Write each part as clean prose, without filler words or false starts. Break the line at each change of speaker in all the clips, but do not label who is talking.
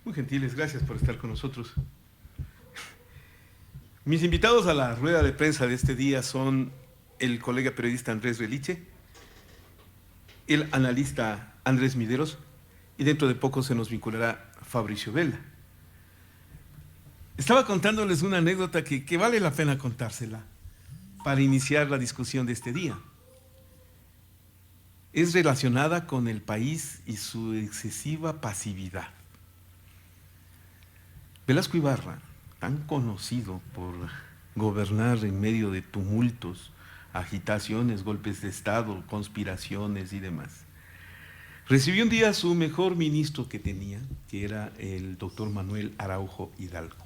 Muy gentiles, gracias por estar con nosotros. Mis invitados a la rueda de prensa de este día son el colega periodista Andrés Reliche, el analista Andrés Mideros, y dentro de poco se nos vinculará Fabricio Vela. Estaba contándoles una anécdota que vale la pena contársela para iniciar la discusión de este día. Es relacionada con el país y su excesiva pasividad. Velasco Ibarra, tan conocido por gobernar en medio de tumultos, agitaciones, golpes de Estado, conspiraciones y demás, recibió un día a su mejor ministro que tenía, que era el doctor Manuel Araujo Hidalgo.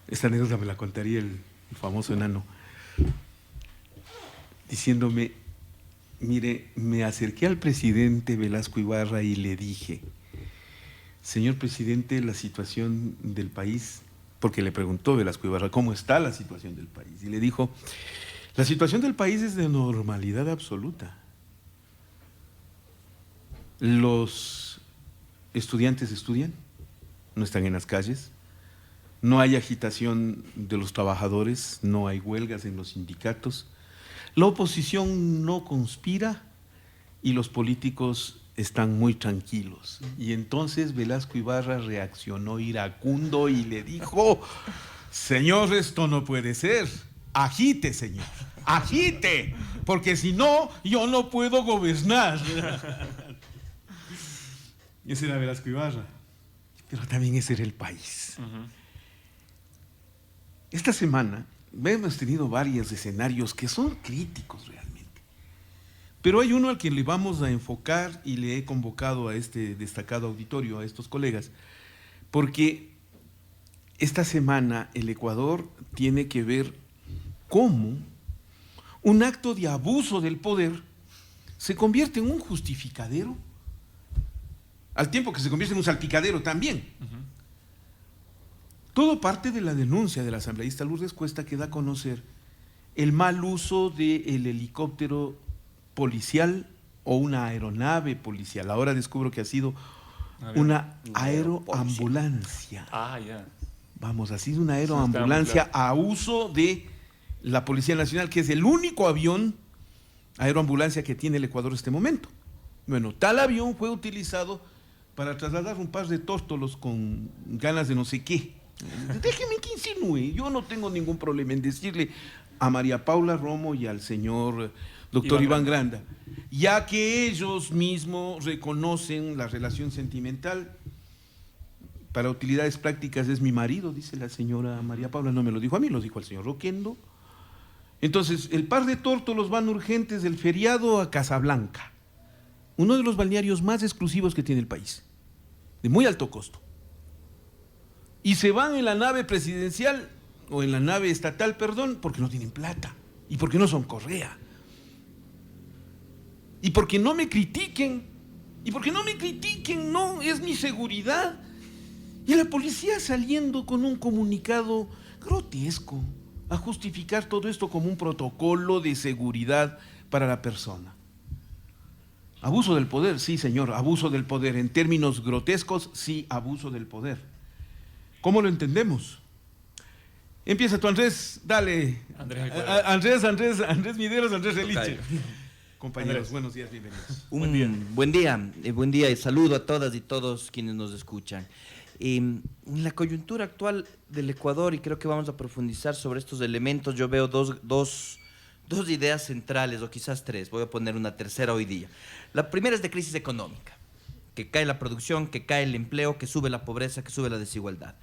Esta anécdota me la contaría el famoso enano, diciéndome: mire, me acerqué al presidente Velasco Ibarra y le dije: señor presidente, la situación del país, porque le preguntó Velasco Ibarra, ¿cómo está la situación del país? Y le dijo: la situación del país es de normalidad absoluta. Los estudiantes estudian, no están en las calles, no hay agitación de los trabajadores, no hay huelgas en los sindicatos, la oposición no conspira y los políticos están muy tranquilos. Y entonces Velasco Ibarra reaccionó iracundo y le dijo: señor, esto no puede ser, agite, señor, agite, porque si no, yo no puedo gobernar. Ese era Velasco Ibarra, pero también ese era el país. Esta semana hemos tenido varios escenarios que son críticos realmente, pero hay uno al que le vamos a enfocar y le he convocado a este destacado auditorio, a estos colegas, porque esta semana el Ecuador tiene que ver cómo un acto de abuso del poder se convierte en un justificadero, al tiempo que se convierte en un salpicadero también. Todo parte de la denuncia del asambleísta Lourdes Cuesta, que da a conocer el mal uso del helicóptero policial o una aeronave policial. Ahora descubro que ha sido una aeroambulancia. Vamos, ha sido una aeroambulancia a uso de la Policía Nacional, que es el único avión aeroambulancia que tiene el Ecuador en este momento. Bueno, tal avión fue utilizado para trasladar un par de tórtolos con ganas de no sé qué. Déjeme que insinúe, yo no tengo ningún problema en decirle a María Paula Romo y al señor doctor Iván Granda, ya que ellos mismos reconocen la relación sentimental. Para utilidades prácticas es mi marido, dice la señora María Paula, no me lo dijo a mí, lo dijo al señor Roquendo. Entonces, el par de tórtolos van urgentes del feriado a Casablanca, uno de los balnearios más exclusivos que tiene el país, de muy alto costo. Y se van en la nave presidencial, o en la nave estatal, perdón, porque no tienen plata, y porque no son Correa, y porque no me critiquen, no, es mi seguridad. Y la policía saliendo con un comunicado grotesco a justificar todo esto como un protocolo de seguridad para la persona. Abuso del poder, sí, señor, abuso del poder. En términos grotescos, sí, abuso del poder. ¿Cómo lo entendemos? Empieza tú, Andrés, dale. Andrés Mideros, Andrés Reliche. Compañeros, Andrés, buenos días, bienvenidos.
Buen día y saludo a todas y todos quienes nos escuchan. En la coyuntura actual del Ecuador, y creo que vamos a profundizar sobre estos elementos, yo veo dos ideas centrales, o quizás tres, voy a poner una tercera hoy día. La primera es de crisis económica, que cae la producción, que cae el empleo, que sube la pobreza, que sube la desigualdad.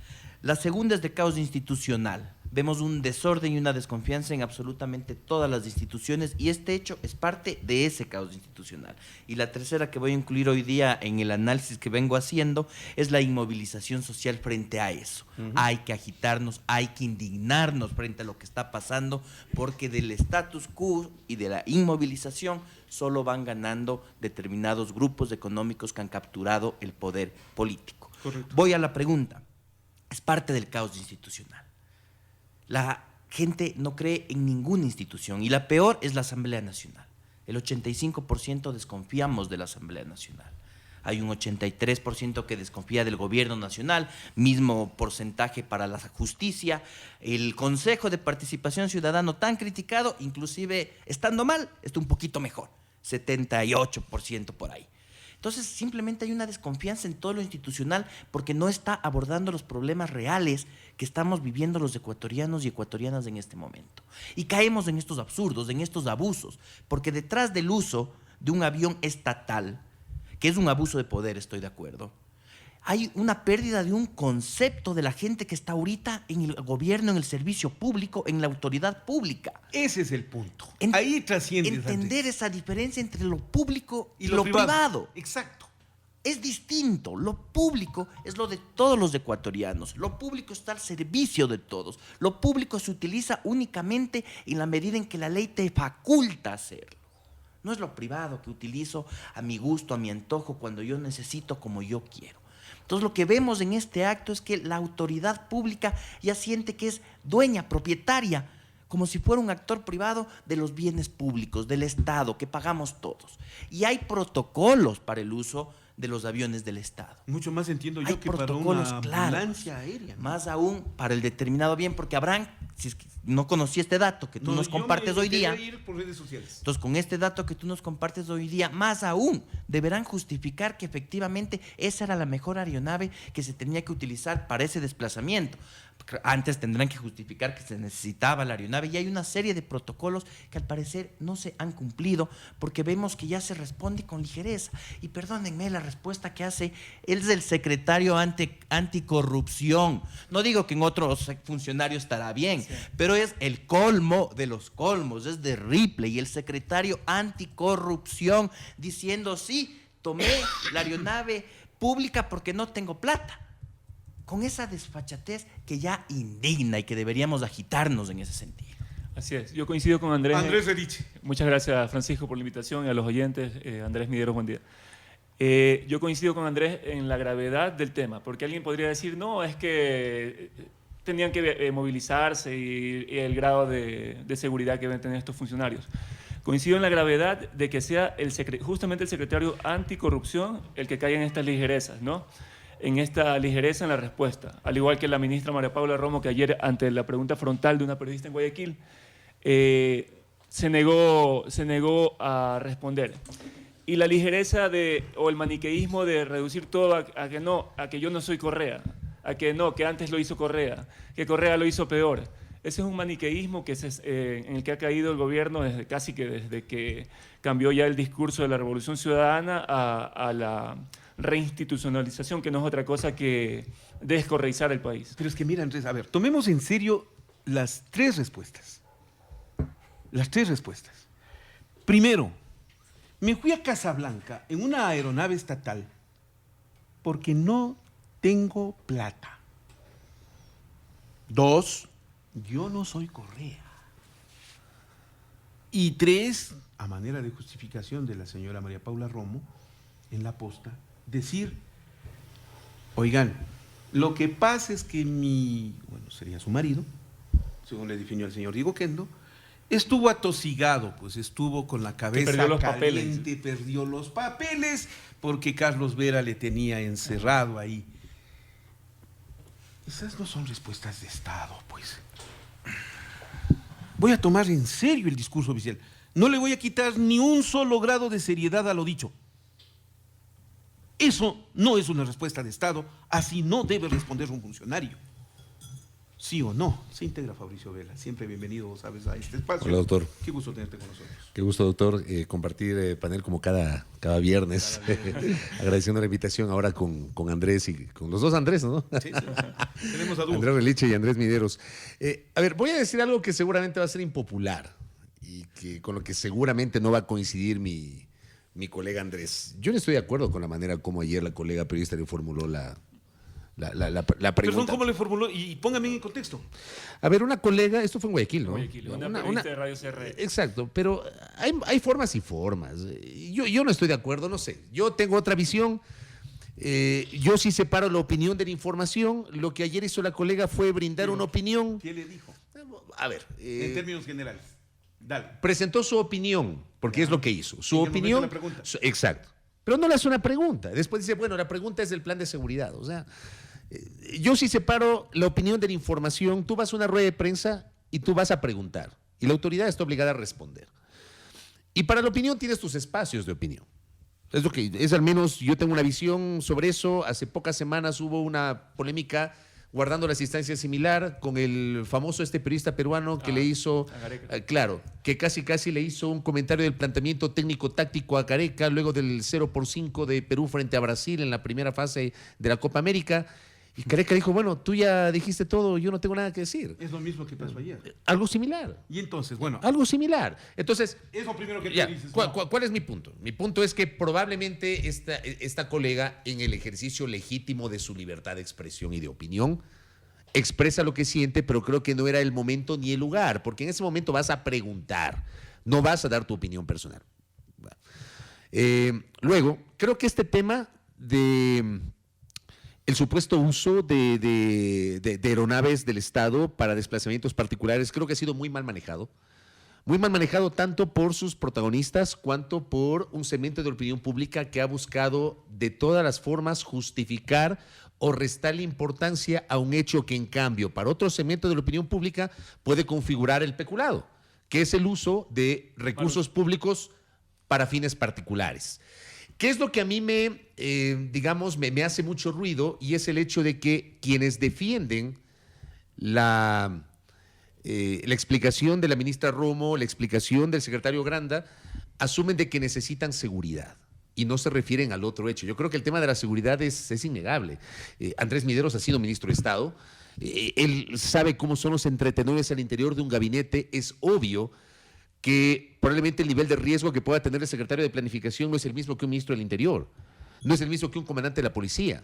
La segunda es de caos institucional. Vemos un desorden y una desconfianza en absolutamente todas las instituciones, y este hecho es parte de ese caos institucional. Y la tercera que voy a incluir hoy día en el análisis que vengo haciendo es la inmovilización social frente a eso. Hay que agitarnos, hay que indignarnos frente a lo que está pasando, porque del status quo y de la inmovilización solo van ganando determinados grupos económicos que han capturado el poder político.
Correcto.
Voy a la pregunta. Es parte del caos institucional. La gente no cree en ninguna institución, y la peor es la Asamblea Nacional. El 85% desconfiamos de la Asamblea Nacional. Hay un 83% que desconfía del gobierno nacional, mismo porcentaje para la justicia. El Consejo de Participación Ciudadana tan criticado, inclusive estando mal, está un poquito mejor, 78% por ahí. Entonces, simplemente hay una desconfianza en todo lo institucional porque no está abordando los problemas reales que estamos viviendo los ecuatorianos y ecuatorianas en este momento. Y caemos en estos absurdos, en estos abusos, porque detrás del uso de un avión estatal, que es un abuso de poder, estoy de acuerdo, hay una pérdida de un concepto de la gente que está ahorita en el gobierno, en el servicio público, en la autoridad pública.
Ese es el punto. Ahí trasciende.
Entender esa diferencia entre lo público y lo privado.
Exacto.
Es distinto. Lo público es lo de todos los ecuatorianos. Lo público está al servicio de todos. Lo público se utiliza únicamente en la medida en que la ley te faculta hacerlo. No es lo privado que utilizo a mi gusto, a mi antojo, cuando yo necesito, como yo quiero. Entonces, lo que vemos en este acto es que la autoridad pública ya siente que es dueña, propietaria, como si fuera un actor privado de los bienes públicos, del Estado, que pagamos todos. Y hay protocolos para el uso de los aviones del Estado.
Mucho más entiendo yo que para una ambulancia aérea, ¿no?
Más aún para el determinado bien, porque habrán, si es que no conocí este dato que tú nos compartes hoy día.
Ir por redes sociales.
Entonces, con este dato que tú nos compartes hoy día, más aún deberán justificar que efectivamente esa era la mejor aeronave que se tenía que utilizar para ese desplazamiento. Antes tendrán que justificar que se necesitaba la aeronave y hay una serie de protocolos que al parecer no se han cumplido porque vemos que ya se responde con ligereza. Y perdónenme la respuesta que hace, él es el secretario anticorrupción. No digo que en otros funcionarios estará bien, sí, pero es el colmo de los colmos, es de Ripley, y el secretario anticorrupción diciendo, sí, tomé la aeronave pública porque no tengo plata. Con esa desfachatez que ya indigna y que deberíamos agitarnos en ese sentido.
Así es, yo coincido con Andrés.
Andrés Rediche.
Muchas gracias, Francisco, por la invitación y a los oyentes. Andrés Mideros, buen día. Yo coincido con Andrés en la gravedad del tema, porque alguien podría decir, no, es que tenían que movilizarse y el grado de seguridad que deben tener estos funcionarios. Coincido en la gravedad de que sea justamente el secretario anticorrupción el que caiga en estas ligerezas, ¿no? En esta ligereza en la respuesta, al igual que la ministra María Paula Romo, que ayer ante la pregunta frontal de una periodista en Guayaquil se negó a responder. Y la ligereza o el maniqueísmo de reducir todo a que yo no soy Correa, a que no, que antes lo hizo Correa, que Correa lo hizo peor. Ese es un maniqueísmo en el que ha caído el gobierno casi que desde que cambió ya el discurso de la Revolución Ciudadana a la reinstitucionalización, que no es otra cosa que descorreizar el país.
Pero es que mira, Andrés, a ver, tomemos en serio las tres respuestas. Las tres respuestas. Primero, me fui a Casablanca en una aeronave estatal porque no tengo plata. Dos, yo no soy Correa. Y tres, a manera de justificación de la señora María Paula Romo, en la posta, decir, oigan, lo que pasa es que sería su marido, según le definió el señor Diego Kendo, estuvo atosigado, pues estuvo con la cabeza caliente, perdió los papeles, porque Carlos Vera le tenía encerrado ahí. Esas no son respuestas de Estado, pues. Voy a tomar en serio el discurso oficial. No le voy a quitar ni un solo grado de seriedad a lo dicho. Eso no es una respuesta de Estado, así no debe responder un funcionario. ¿Sí o no? Se integra Fabricio Vela. Siempre bienvenido, sabes, a este espacio.
Hola, doctor.
Qué gusto tenerte con nosotros.
Qué gusto, doctor, compartir panel como cada viernes. Agradeciendo la invitación ahora con Andrés y con los dos Andrés, ¿no?
Sí. Tenemos a dúo.
Andrés Reliche y Andrés Mideros. A ver, voy a decir algo que seguramente va a ser impopular y que con lo que seguramente no va a coincidir mi colega Andrés. Yo no estoy de acuerdo con la manera como ayer la colega periodista le formuló la pregunta.
Perdón, ¿cómo le formuló? Y póngame en contexto.
A ver, una colega, esto fue en Guayaquil, ¿no?
Guayaquil, una periodista de Radio CR.
Exacto, pero hay formas y formas. Yo no estoy de acuerdo, no sé. Yo tengo otra visión. Yo sí separo la opinión de la información. Lo que ayer hizo la colega fue brindar una opinión.
¿Qué le dijo?
A ver.
En términos generales. Dale.
Presentó su opinión, porque es lo que hizo. Su opinión.
La pregunta.
Exacto. pero no le hace una pregunta. Después dice, bueno, la pregunta es del plan de seguridad. O sea, yo sí separo la opinión de la información. Tú vas a una rueda de prensa y tú vas a preguntar. Y la autoridad está obligada a responder. Y para la opinión tienes tus espacios de opinión. Es lo que es, al menos yo tengo una visión sobre eso. Hace pocas semanas hubo una polémica guardando las instancias similar con el famoso periodista peruano que le hizo, claro, que casi le hizo un comentario del planteamiento técnico-táctico a Gareca luego del 0-5 de Perú frente a Brasil en la primera fase de la Copa América. Y Gareca dijo, bueno, tú ya dijiste todo, yo no tengo nada que decir.
Es lo mismo que pasó ayer.
Algo similar.
Y entonces, bueno.
Algo similar. Entonces,
es lo primero que tú
ya,
dices.
¿cuál es mi punto? Mi punto es que probablemente esta colega, en el ejercicio legítimo de su libertad de expresión y de opinión, expresa lo que siente, pero creo que no era el momento ni el lugar, porque en ese momento vas a preguntar, no vas a dar tu opinión personal. Luego, creo que este tema de el supuesto uso de aeronaves del Estado para desplazamientos particulares creo que ha sido muy mal manejado. Muy mal manejado tanto por sus protagonistas cuanto por un segmento de la opinión pública que ha buscado de todas las formas justificar o restarle importancia a un hecho que en cambio para otro segmento de la opinión pública puede configurar el peculado, que es el uso de recursos públicos para fines particulares. ¿Qué es lo que a mí me hace mucho ruido? Y es el hecho de que quienes defienden la explicación de la ministra Romo, la explicación del secretario Granda, asumen de que necesitan seguridad y no se refieren al otro hecho. Yo creo que el tema de la seguridad es innegable. Andrés Mideros ha sido ministro de Estado, él sabe cómo son los entretenores al interior de un gabinete, es obvio que probablemente el nivel de riesgo que pueda tener el secretario de Planificación no es el mismo que un ministro del Interior, no es el mismo que un comandante de la policía.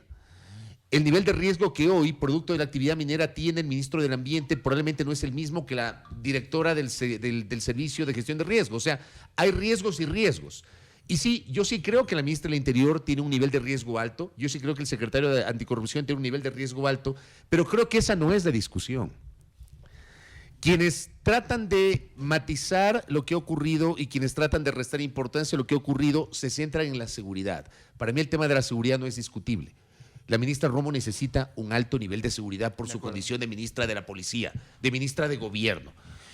El nivel de riesgo que hoy, producto de la actividad minera, tiene el ministro del Ambiente probablemente no es el mismo que la directora del Servicio de Gestión de Riesgo. O sea, hay riesgos y riesgos. Y sí, yo sí creo que la ministra del Interior tiene un nivel de riesgo alto, yo sí creo que el secretario de Anticorrupción tiene un nivel de riesgo alto, pero creo que esa no es la discusión. Quienes tratan de matizar lo que ha ocurrido y quienes tratan de restar importancia a lo que ha ocurrido se centran en la seguridad. Para mí el tema de la seguridad no es discutible. La ministra Romo necesita un alto nivel de seguridad por su condición de ministra de la Policía, de ministra de Gobierno.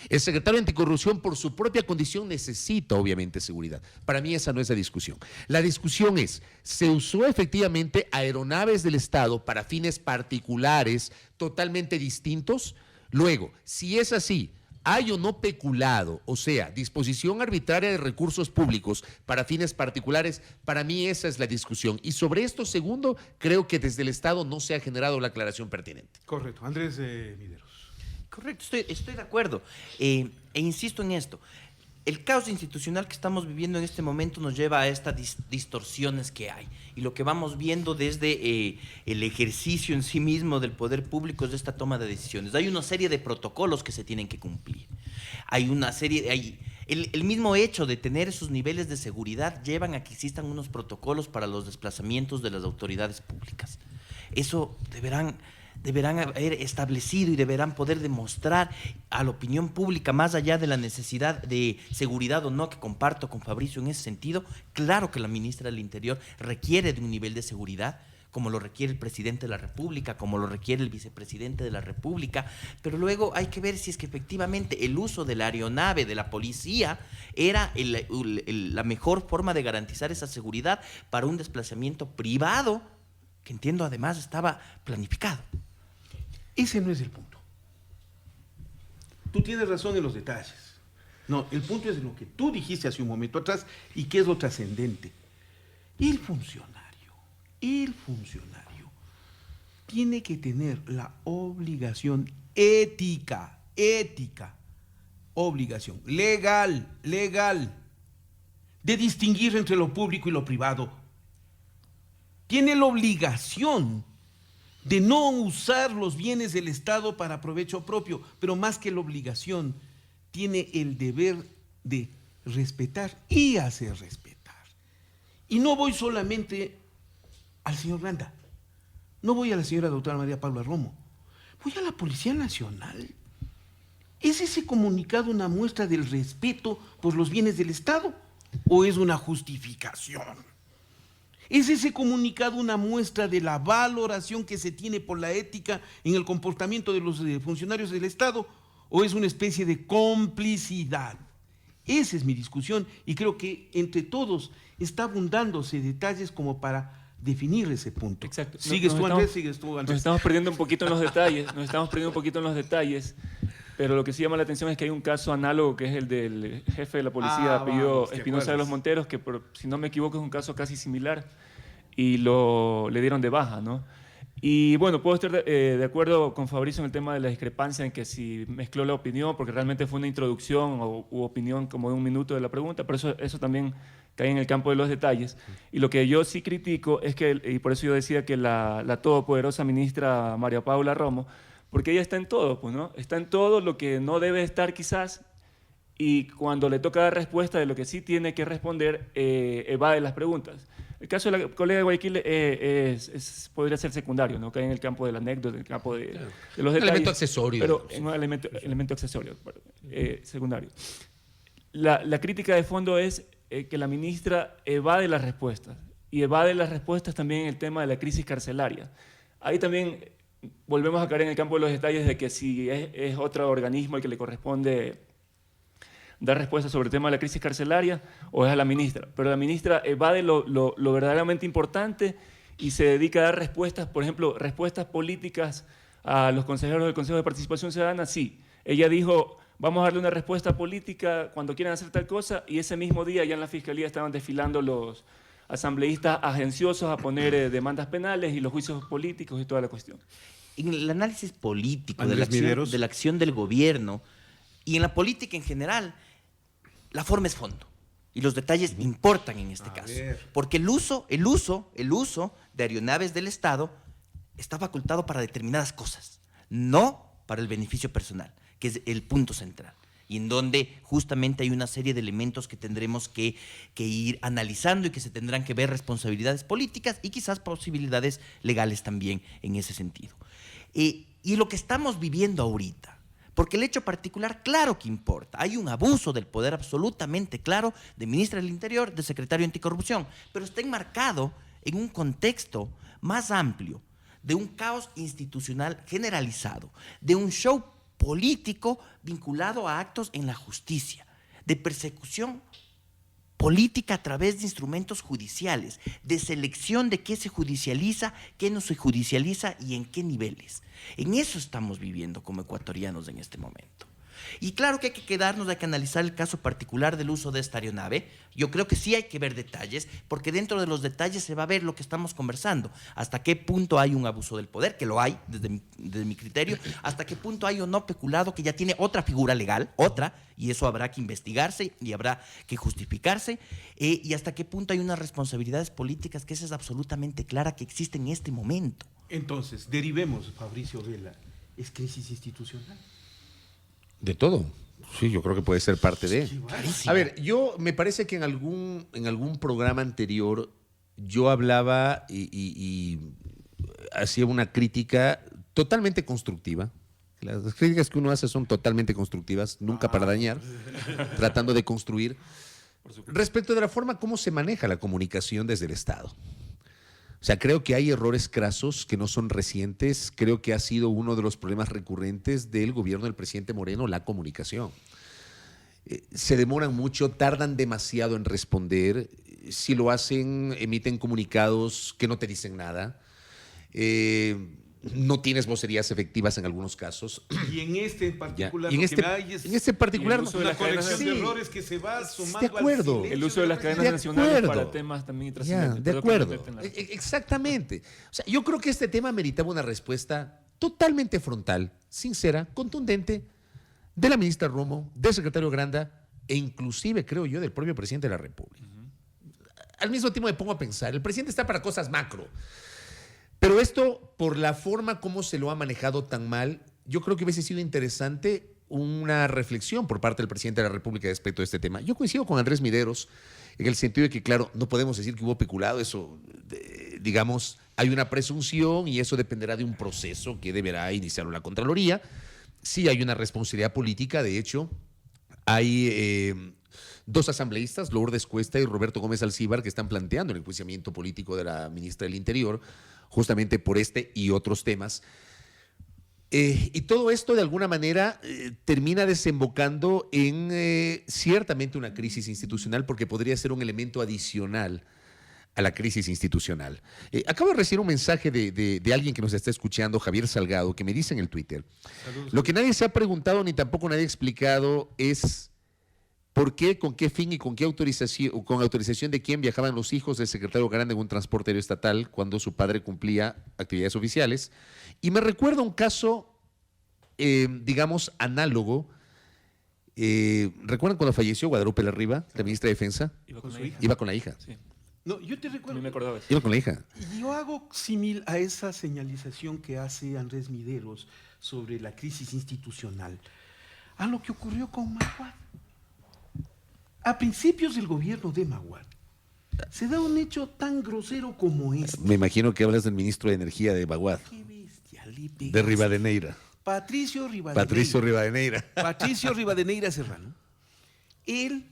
El secretario de Anticorrupción por su propia condición necesita obviamente seguridad. Para mí esa no es la discusión. La discusión es, ¿se usó efectivamente aeronaves del Estado para fines particulares totalmente distintos? Luego, si es así, ¿hay o no peculado? O sea, disposición arbitraria de recursos públicos para fines particulares. Para mí esa es la discusión. Y sobre esto segundo, creo que desde el Estado no se ha generado la aclaración pertinente.
Correcto. Andrés Mideros.
Correcto, estoy de acuerdo. E insisto en esto. El caos institucional que estamos viviendo en este momento nos lleva a estas distorsiones que hay. Y lo que vamos viendo desde el ejercicio en sí mismo del poder público es de esta toma de decisiones. Hay una serie de protocolos que se tienen que cumplir. Hay una serie... El mismo hecho de tener esos niveles de seguridad llevan a que existan unos protocolos para los desplazamientos de las autoridades públicas. Eso deberán haber establecido y deberán poder demostrar a la opinión pública, más allá de la necesidad de seguridad o no, que comparto con Fabricio en ese sentido. Claro que la ministra del Interior requiere de un nivel de seguridad, como lo requiere el presidente de la República, como lo requiere el vicepresidente de la República, pero luego hay que ver si es que efectivamente el uso de la aeronave de la policía era la mejor forma de garantizar esa seguridad para un desplazamiento privado, que entiendo además estaba planificado.
Ese no es el punto. Tú tienes razón en los detalles. No, el punto es lo que tú dijiste hace un momento atrás y que es lo trascendente. El funcionario tiene que tener la obligación obligación legal, de distinguir entre lo público y lo privado. Tiene la obligación de no usar los bienes del Estado para provecho propio, pero más que la obligación, tiene el deber de respetar y hacer respetar. Y no voy solamente al señor Granda, no voy a la señora doctora María Paula Romo, voy a la Policía Nacional. ¿Es ese comunicado una muestra del respeto por los bienes del Estado o es una justificación? ¿Es ese comunicado una muestra de la valoración que se tiene por la ética en el comportamiento de los funcionarios del Estado o es una especie de complicidad? Esa es mi discusión y creo que entre todos está abundándose detalles como para definir ese punto.
Exacto.
Sigues tú, Andrés, sigues tú, Andrés.
Nos estamos perdiendo un poquito en los detalles, pero lo que sí llama la atención es que hay un caso análogo que es el del jefe de la policía, apellido Espinosa de los Monteros, que si no me equivoco es un caso casi similar y le dieron de baja, ¿no? Y bueno, puedo estar de acuerdo con Fabricio en el tema de la discrepancia en que si mezcló la opinión, porque realmente fue una introducción u opinión como de un minuto de la pregunta, pero eso también cae en el campo de los detalles. Y lo que yo sí critico es que, y por eso yo decía que la todopoderosa ministra María Paula Romo, porque ella está en todo, pues, ¿no? Está en todo lo que no debe estar quizás, y cuando le toca dar respuesta de lo que sí tiene que responder, evade las preguntas. El caso de la colega de Guayaquil podría ser secundario, ¿no? Cae en el campo de la anécdota, en el campo de los detalles.
Elemento accesorio.
Pero en un elemento accesorio, secundario. La crítica de fondo es que la ministra evade las respuestas, y evade las respuestas también en el tema de la crisis carcelaria. Ahí también volvemos a caer en el campo de los detalles de que si es otro organismo el que le corresponde dar respuesta sobre el tema de la crisis carcelaria o es a la ministra. Pero la ministra evade lo verdaderamente importante y se dedica a dar respuestas, por ejemplo, respuestas políticas a los consejeros del Consejo de Participación Ciudadana. Sí, ella dijo, vamos a darle una respuesta política cuando quieran hacer tal cosa, y ese mismo día ya en la Fiscalía estaban desfilando los asambleístas agenciosos a poner demandas penales y los juicios políticos y toda la cuestión.
En el análisis político
Andrés Mideros.
de la acción del gobierno y en la política en general, la forma es fondo y los detalles importan en este caso. Porque el uso de aeronaves del Estado está facultado para determinadas cosas, no para el beneficio personal, que es el punto central. Y en donde justamente hay una serie de elementos que tendremos que ir analizando y que se tendrán que ver responsabilidades políticas y quizás posibilidades legales también en ese sentido. Y lo que estamos viviendo ahorita, porque el hecho particular, claro que importa. Hay un abuso del poder absolutamente claro de ministra del Interior, de secretario anticorrupción, pero está enmarcado en un contexto más amplio de un caos institucional generalizado, de un show político vinculado a actos en la justicia, de persecución política a través de instrumentos judiciales, de selección de qué se judicializa, qué no se judicializa y en qué niveles. En eso estamos viviendo como ecuatorianos en este momento. Y claro que hay que quedarnos, hay que analizar el caso particular del uso de esta aeronave. Yo creo que sí hay que ver detalles, porque dentro de los detalles se va a ver lo que estamos conversando. Hasta qué punto hay un abuso del poder, que lo hay desde mi criterio, hasta qué punto hay o no peculado, que ya tiene otra figura legal, y eso habrá que investigarse y habrá que justificarse, y hasta qué punto hay unas responsabilidades políticas, que esa es absolutamente clara que existe en este momento.
Entonces, derivemos, Fabricio Vela, ¿es crisis institucional?
De todo. Sí, yo creo que puede ser parte de.
Clarísimo.
A ver, me parece que en algún programa anterior yo hablaba y hacía una crítica totalmente constructiva. Las críticas que uno hace son totalmente constructivas, nunca para dañar, tratando de construir. Respecto de la forma como se maneja la comunicación desde el Estado. O sea, creo que hay errores crasos que no son recientes. Creo que ha sido uno de los problemas recurrentes del gobierno del presidente Moreno, la comunicación. Se demoran mucho, tardan demasiado en responder. Si lo hacen, emiten comunicados que no te dicen nada. No tienes vocerías efectivas en algunos casos.
Y en este en particular,
en
lo
este,
que hay es
en este particular,
y el uso de
una
las cadenas
colección de
sí,
errores que se va sumando
de acuerdo.
al silencio
El uso de las cadenas
De
nacionales
acuerdo.
para temas también
Ya,
trascendentes.
de
Perdón que
acuerdo.
me meta en la-
Exactamente. O sea, yo creo que este tema meritaba una respuesta totalmente frontal, sincera, contundente, de la ministra Romo, del secretario Granda e inclusive, creo yo, del propio presidente de la República. Al mismo tiempo me pongo a pensar, el presidente está para cosas macro, pero esto, por la forma como se lo ha manejado tan mal, yo creo que hubiese sido interesante una reflexión por parte del presidente de la República respecto a este tema. Yo coincido con Andrés Mideros en el sentido de que, claro, no podemos decir que hubo peculado, eso, digamos, hay una presunción y eso dependerá de un proceso que deberá iniciar la Contraloría. Sí hay una responsabilidad política, de hecho, hay dos asambleístas, Lourdes Cuesta y Roberto Gómez Alcíbar, que están planteando el enjuiciamiento político de la ministra del Interior, justamente por este y otros temas. Y todo esto, de alguna manera, termina desembocando en ciertamente una crisis institucional, porque podría ser un elemento adicional a la crisis institucional. Acabo de recibir un mensaje de alguien que nos está escuchando, Javier Salgado, que me dice en el Twitter:
Saludos.
lo que nadie se ha preguntado ni tampoco nadie ha explicado es por qué, con qué fin y con qué autorización, con autorización de quién viajaban los hijos del secretario Grande en un transporte aéreo estatal cuando su padre cumplía actividades oficiales. Y me recuerda un caso, digamos, análogo. ¿Recuerdan cuando falleció Guadalupe Larriba, la ministra de Defensa?
Iba
Con
con
su
la
hija.
hija.
Iba con la hija.
Sí,
No, yo te
a mí
recuerdo.
me acordaba eso.
Iba con la hija.
Y yo hago símil a esa señalización que hace Andrés Mideros sobre la crisis institucional, a lo que ocurrió con Maguad. A principios del gobierno de Maguad, se da un hecho tan grosero como este.
Me imagino que hablas del ministro de Energía de Baguad,
¡Qué bestia! Le
de
pegaste.
Rivadeneira.
Patricio Rivadeneira.
Patricio Rivadeneira.
Patricio Rivadeneira Serrano. Él,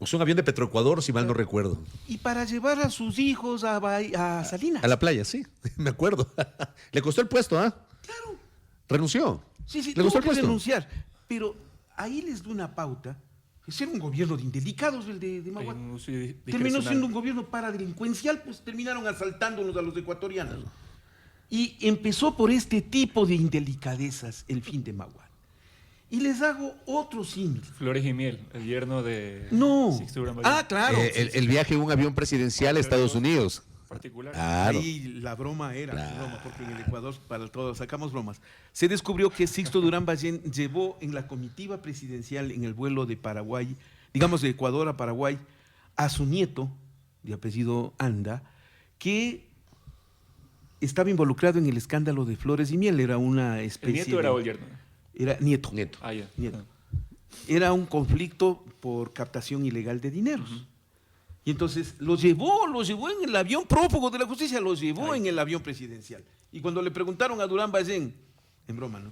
Es un avión de Petroecuador, si mal no recuerdo.
y para llevar a sus hijos a Salinas.
A la playa, sí, me acuerdo. Le costó el puesto, ¿ah?
Claro.
Renunció.
Sí, sí,
Le costó
tuvo
el
que
puesto.
renunciar. Pero ahí les da una pauta. Es era un gobierno de indelicados el de
Hay
Maguad.
un uso
Terminó
discrecional.
siendo un gobierno paradelincuencial, pues terminaron asaltándonos a los ecuatorianos. Y empezó por este tipo de indelicadezas el fin de Maguad. Y les hago otro símil.
Flores y Miel, el yerno de
No.
Sixto Durán Ballén.
Ah, claro.
El viaje en un avión presidencial a Estados Unidos.
Particular.
Claro.
Ahí la broma era,
Claro.
broma, porque en el Ecuador, para todos, sacamos bromas. Se descubrió que Sixto Durán Ballén llevó en la comitiva presidencial en el vuelo de Paraguay, digamos de Ecuador a Paraguay, a su nieto, de apellido Anda, que estaba involucrado en el escándalo de Flores y Miel. Era una
¿El
especie
nieto
de...
era o el yerno?
Era nieto.
Nieto.
Ah, ya.
Nieto. Era un conflicto por captación ilegal de dineros. Y entonces lo llevó en el avión prófugo de la justicia, lo llevó en el avión presidencial. Y cuando le preguntaron a Durán Ballén, en broma, ¿no?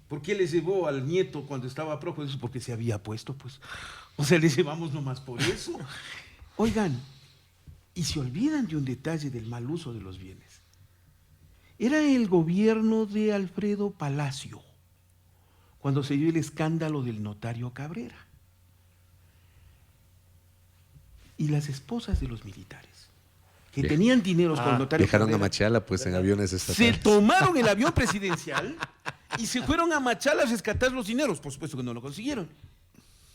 ¿Por qué le llevó al nieto cuando estaba prófugo? Dice, porque se había puesto, pues. O sea, le llevamos nomás por eso. Oigan, y se olvidan de un detalle del mal uso de los bienes. Era el gobierno de Alfredo Palacio, cuando se dio el escándalo del notario Cabrera. Y las esposas de los militares, que
Bien.
tenían dineros con el notario
Dejaron a
Cabrera,
Machala, pues, en aviones
se
estatales.
tomaron el avión presidencial y se fueron a Machala a rescatar los dineros. Por supuesto que no lo consiguieron.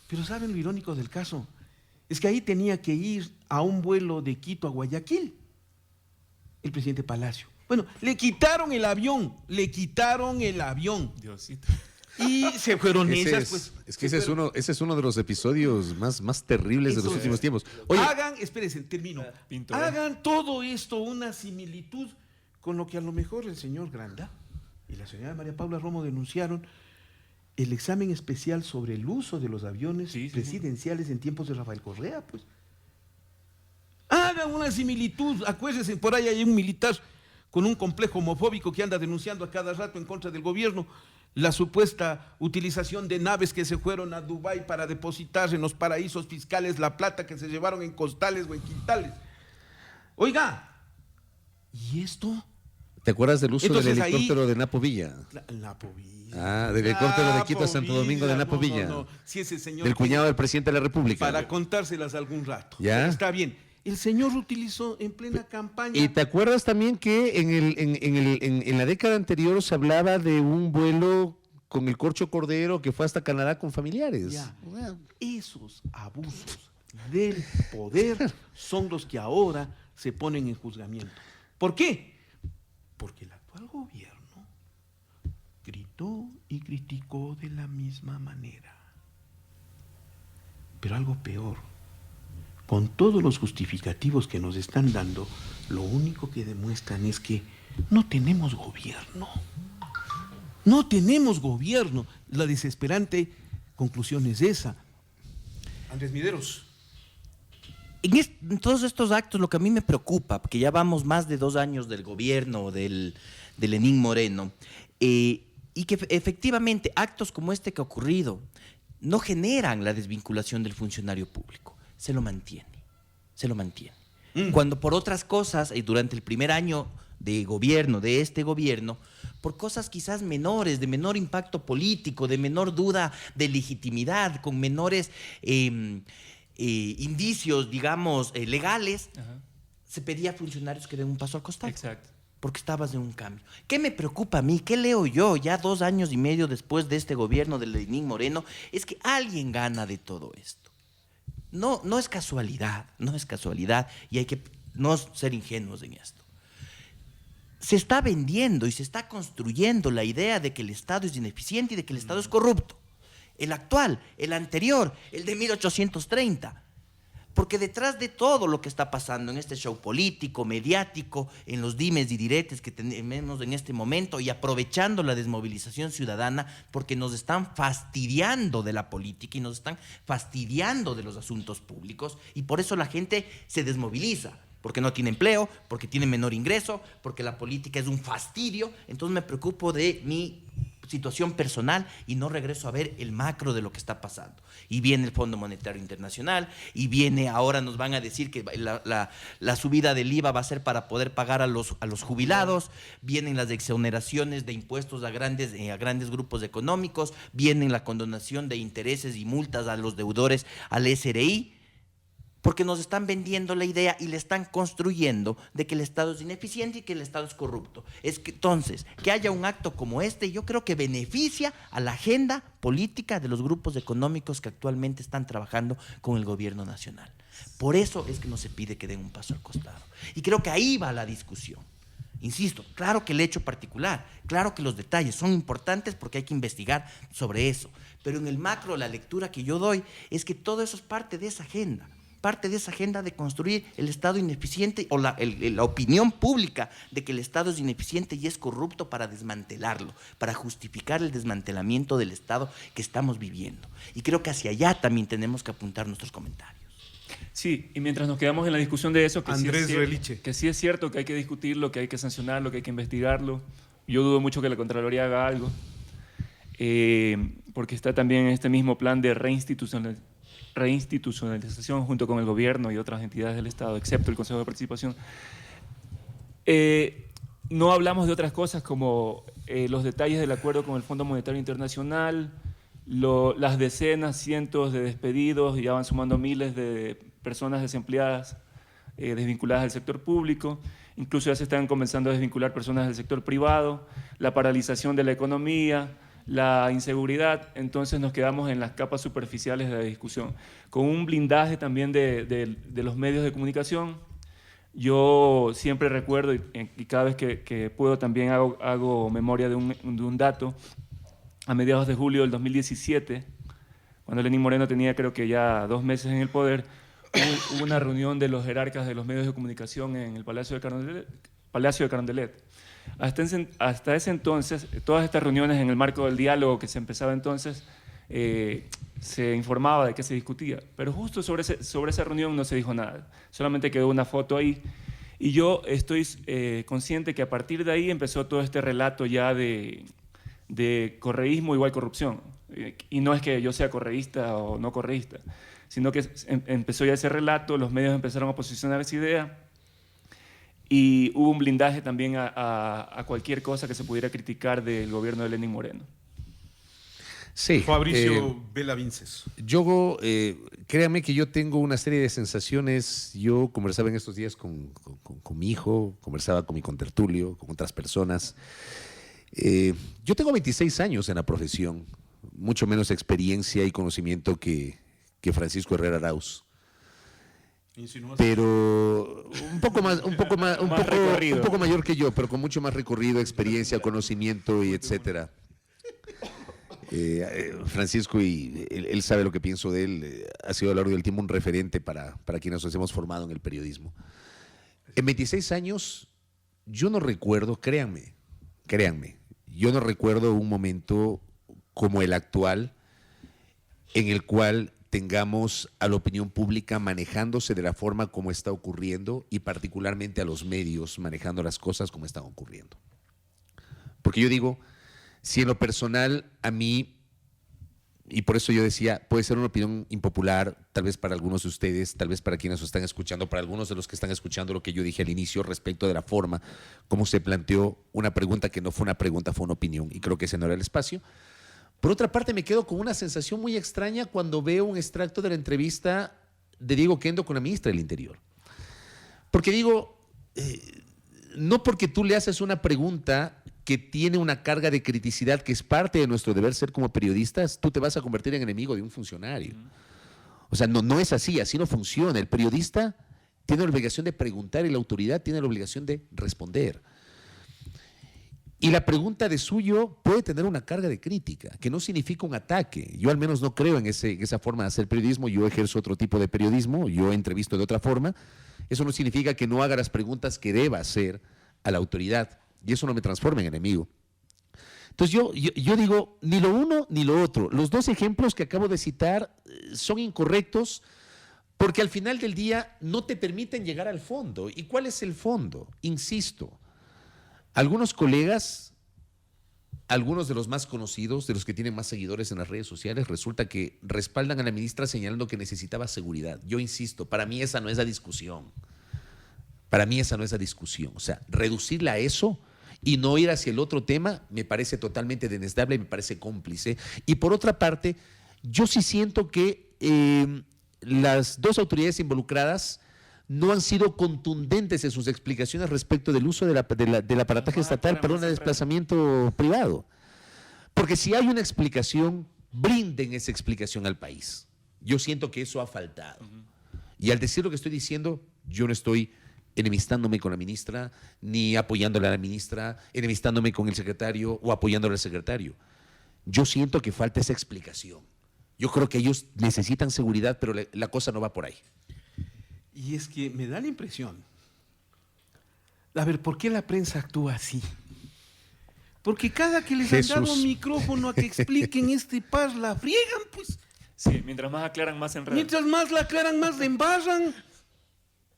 Pero ¿saben lo irónico del caso? Es que ahí tenía que ir a un vuelo de Quito a Guayaquil el presidente Palacio. Bueno, le quitaron el avión,
Diosito.
y se fueron
Ese
esas,
es,
pues.
es que ese es uno de los episodios más terribles de los
Eso es.
últimos tiempos. Oye,
Hagan, espérense, termino.
Pinto,
Hagan todo esto una similitud con lo que a lo mejor el señor Granda y la señora María Paula Romo denunciaron, el examen especial sobre el uso de los aviones
Sí, sí, sí.
presidenciales en tiempos de Rafael Correa, pues. Hagan una similitud. Acuérdense, por ahí hay un militar con un complejo homofóbico que anda denunciando a cada rato en contra del gobierno la supuesta utilización de naves que se fueron a Dubái para depositar en los paraísos fiscales la plata que se llevaron en costales o en quintales. Oiga, ¿y esto?
¿te acuerdas del uso
Entonces,
del
ahí-
helicóptero de Napo Villa?
Napo Villa.
Ah, del helicóptero de Quito a Santo Domingo de Napo Villa.
No. Si ese señor
Del cuñado del presidente de la República.
para contárselas algún rato.
¿Ya?
Pero está bien. El señor utilizó en plena campaña.
Y te acuerdas también que en la década anterior se hablaba de un vuelo con el Corcho Cordero que fue hasta Canadá con familiares.
Ya. Esos abusos del poder son los que ahora se ponen en juzgamiento. ¿Por qué? Porque el actual gobierno gritó y criticó de la misma manera. Pero algo peor, con todos los justificativos que nos están dando, lo único que demuestran es que no tenemos gobierno. No tenemos gobierno. La desesperante conclusión es esa. Andrés Mideros.
En todos estos actos lo que a mí me preocupa, porque ya vamos más de 2 años del gobierno de Lenín Moreno, y que efectivamente actos como este que ha ocurrido no generan la desvinculación del funcionario público, se lo mantiene. Cuando por otras cosas, durante el primer año de gobierno, de este gobierno, por cosas quizás menores, de menor impacto político, de menor duda de legitimidad, con menores indicios, digamos, legales,
Ajá.
se pedía a funcionarios que den un paso al costado.
Exacto.
Porque estabas en un cambio. ¿Qué me preocupa a mí? ¿Qué leo yo ya 2 años y medio después de este gobierno de Lenín Moreno? Es que alguien gana de todo esto. No es casualidad, y hay que no ser ingenuos en esto. Se está vendiendo y se está construyendo la idea de que el Estado es ineficiente y de que el Estado es corrupto. El actual, el anterior, el de 1830. Porque detrás de todo lo que está pasando en este show político, mediático, en los dimes y diretes que tenemos en este momento y aprovechando la desmovilización ciudadana, porque nos están fastidiando de la política y nos están fastidiando de los asuntos públicos, y por eso la gente se desmoviliza, porque no tiene empleo, porque tiene menor ingreso, porque la política es un fastidio. Entonces me preocupo de mi situación personal y no regreso a ver el macro de lo que está pasando. Y viene el Fondo Monetario Internacional, y viene, ahora nos van a decir que la subida del IVA va a ser para poder pagar a los jubilados, vienen las exoneraciones de impuestos a grandes grupos económicos, vienen la condonación de intereses y multas a los deudores al SRI, porque nos están vendiendo la idea y le están construyendo de que el Estado es ineficiente y que el Estado es corrupto. Entonces, que haya un acto como este, yo creo que beneficia a la agenda política de los grupos económicos que actualmente están trabajando con el gobierno nacional. Por eso es que no se pide que den un paso al costado. Y creo que ahí va la discusión. Insisto, claro que el hecho particular, claro que los detalles son importantes porque hay que investigar sobre eso. Pero en el macro, la lectura que yo doy es que todo eso es parte de esa agenda. Parte de esa agenda de construir el Estado ineficiente o la opinión pública de que el Estado es ineficiente y es corrupto para desmantelarlo, para justificar el desmantelamiento del Estado que estamos viviendo. Y creo que hacia allá también tenemos que apuntar nuestros comentarios.
Sí, y mientras nos quedamos en la discusión de eso,
Andrés Reliche.
que sí es cierto que hay que discutirlo, que hay que sancionarlo, que hay que investigarlo. Yo dudo mucho que la Contraloría haga algo, porque está también en este mismo plan de reinstitucionalización junto con el gobierno y otras entidades del Estado, excepto el Consejo de Participación. No hablamos de otras cosas como los detalles del acuerdo con el Fondo Monetario Internacional, las decenas, cientos de despedidos, y ya van sumando miles de personas desempleadas, desvinculadas del sector público. Incluso ya se están comenzando a desvincular personas del sector privado, la paralización de la economía, la inseguridad. Entonces nos quedamos en las capas superficiales de la discusión, con un blindaje también de los medios de comunicación. Yo siempre recuerdo, y cada vez que puedo también hago memoria de un dato. A mediados de julio del 2017, cuando Lenín Moreno tenía creo que ya 2 meses en el poder, hubo una reunión de los jerarcas de los medios de comunicación en el Palacio de Carondelet. Hasta ese entonces, todas estas reuniones en el marco del diálogo que se empezaba entonces, se informaba de qué se discutía, pero justo sobre esa reunión no se dijo nada, solamente quedó una foto ahí. Y yo estoy consciente que a partir de ahí empezó todo este relato ya de correísmo igual corrupción. Y no es que yo sea correísta o no correísta, sino que empezó ya ese relato, los medios empezaron a posicionar esa idea, y hubo un blindaje también a cualquier cosa que se pudiera criticar del gobierno de Lenín Moreno.
Sí.
Fabricio Vela Vinces.
Yo, créame que yo tengo una serie de sensaciones. Yo conversaba en estos días con mi hijo, conversaba con mi contertulio, con otras personas. Yo tengo 26 años en la profesión, mucho menos experiencia y conocimiento que Francisco Herrera Arauz. Pero un poco mayor que yo, pero con mucho más recorrido, experiencia, conocimiento y etcétera. Francisco, y él sabe lo que pienso de él, ha sido a lo largo del tiempo un referente para quienes nos hemos formado en el periodismo. En 26 años, yo no recuerdo, créanme, yo no recuerdo un momento como el actual en el cual tengamos a la opinión pública manejándose de la forma como está ocurriendo, y particularmente a los medios manejando las cosas como están ocurriendo. Porque yo digo, si en lo personal a mí y por eso yo decía, puede ser una opinión impopular, tal vez para algunos de ustedes, tal vez para quienes nos están escuchando, para algunos de los que están escuchando lo que yo dije al inicio respecto de la forma como se planteó una pregunta que no fue una pregunta, fue una opinión, y creo que ese no era el espacio. Por otra parte, me quedo con una sensación muy extraña cuando veo un extracto de la entrevista de Diego Kendo con la ministra del Interior. Porque digo, no porque tú le haces una pregunta que tiene una carga de criticidad que es parte de nuestro deber ser como periodistas, tú te vas a convertir en enemigo de un funcionario. O sea, no es así, así no funciona. El periodista tiene la obligación de preguntar y la autoridad tiene la obligación de responder. Y la pregunta de suyo puede tener una carga de crítica, que no significa un ataque. Yo al menos no creo en esa forma de hacer periodismo, yo ejerzo otro tipo de periodismo, yo entrevisto de otra forma. Eso no significa que no haga las preguntas que deba hacer a la autoridad, y eso no me transforma en enemigo. Entonces yo digo, ni lo uno ni lo otro. Los dos ejemplos que acabo de citar son incorrectos porque al final del día no te permiten llegar al fondo. ¿Y cuál es el fondo? Insisto, algunos colegas, algunos de los más conocidos, de los que tienen más seguidores en las redes sociales, resulta que respaldan a la ministra señalando que necesitaba seguridad. Yo insisto, para mí esa no es la discusión. Para mí esa no es la discusión. O sea, reducirla a eso y no ir hacia el otro tema me parece totalmente denestable y me parece cómplice. Y por otra parte, yo sí siento que las dos autoridades involucradas no han sido contundentes en sus explicaciones respecto del uso del aparataje estatal para un desplazamiento privado. Porque si hay una explicación, brinden esa explicación al país. Yo siento que eso ha faltado. Y al decir lo que estoy diciendo, yo no estoy enemistándome con la ministra, ni apoyándole a la ministra, enemistándome con el secretario o apoyándole al secretario. Yo siento que falta esa explicación. Yo creo que ellos necesitan seguridad, pero la cosa no va por ahí.
Y es que me da la impresión, a ver, ¿por qué la prensa actúa así? Porque cada que les han dado un micrófono a que expliquen este par, la friegan, pues.
Sí, mientras más aclaran, más enredan.
Mientras más la aclaran, más la embarran.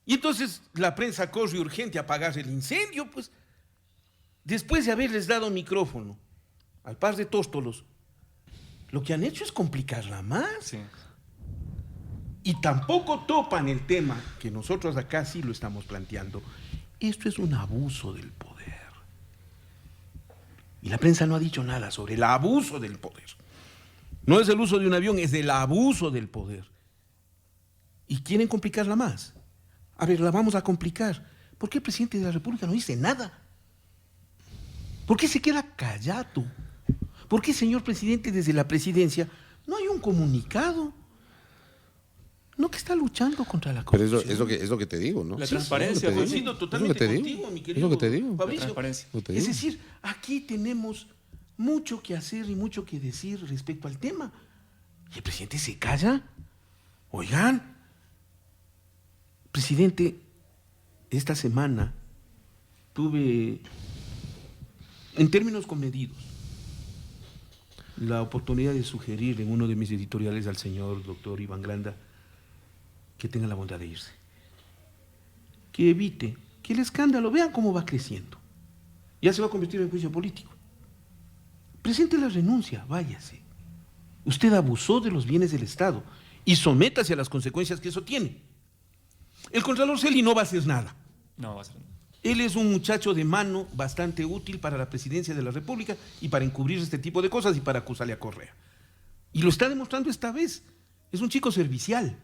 Y entonces la prensa corre urgente a apagar el incendio, pues. Después de haberles dado micrófono al par de tóstolos, lo que han hecho es complicarla más.
Sí.
Y tampoco topan el tema que nosotros acá sí lo estamos planteando. Esto es un abuso del poder. Y la prensa no ha dicho nada sobre el abuso del poder. No es el uso de un avión, es el abuso del poder. Y quieren complicarla más. A ver, la vamos a complicar. ¿Por qué el presidente de la República no dice nada? ¿Por qué se queda callado? ¿Por qué, señor presidente, desde la presidencia no hay un comunicado? No, que está luchando contra la corrupción.
Pero es lo que te digo, ¿no?
La transparencia,
coincido totalmente contigo, mi querido
Es lo que te digo.
Fabricio.
La transparencia.
Es decir, aquí tenemos mucho que hacer y mucho que decir respecto al tema. ¿Y el presidente se calla? Oigan, presidente, esta semana tuve, en términos comedidos, la oportunidad de sugerir en uno de mis editoriales al señor doctor Iván Granda que tenga la bondad de irse, que evite que el escándalo, vean cómo va creciendo, ya se va a convertir en juicio político. Presente la renuncia, váyase. Usted abusó de los bienes del Estado y sométase a las consecuencias que eso tiene. El Contralor Celi no va a hacer nada.
No, va a ser.
Él es un muchacho de mano bastante útil para la presidencia de la República y para encubrir este tipo de cosas y para acusarle a Correa. Y lo está demostrando esta vez. Es un chico servicial.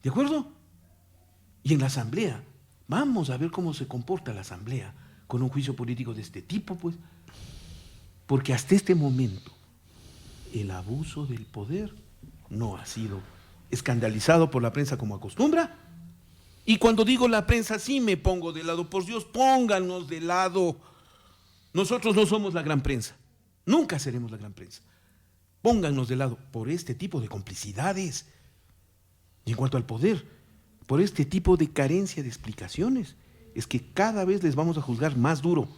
¿De acuerdo? Y en la Asamblea, vamos a ver cómo se comporta la Asamblea con un juicio político de este tipo, pues. Porque hasta este momento, el abuso del poder no ha sido escandalizado por la prensa como acostumbra. Y cuando digo la prensa, sí me pongo de lado. Por Dios, pónganos de lado. Nosotros no somos la gran prensa. Nunca seremos la gran prensa. Pónganos de lado por este tipo de complicidades. Y en cuanto al poder, por este tipo de carencia de explicaciones, es que cada vez les vamos a juzgar más duro,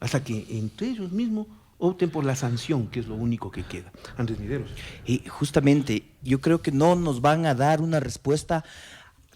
hasta que entre ellos mismos opten por la sanción, que es lo único que queda. Andrés Mideros.
Y justamente, yo creo que no nos van a dar una respuesta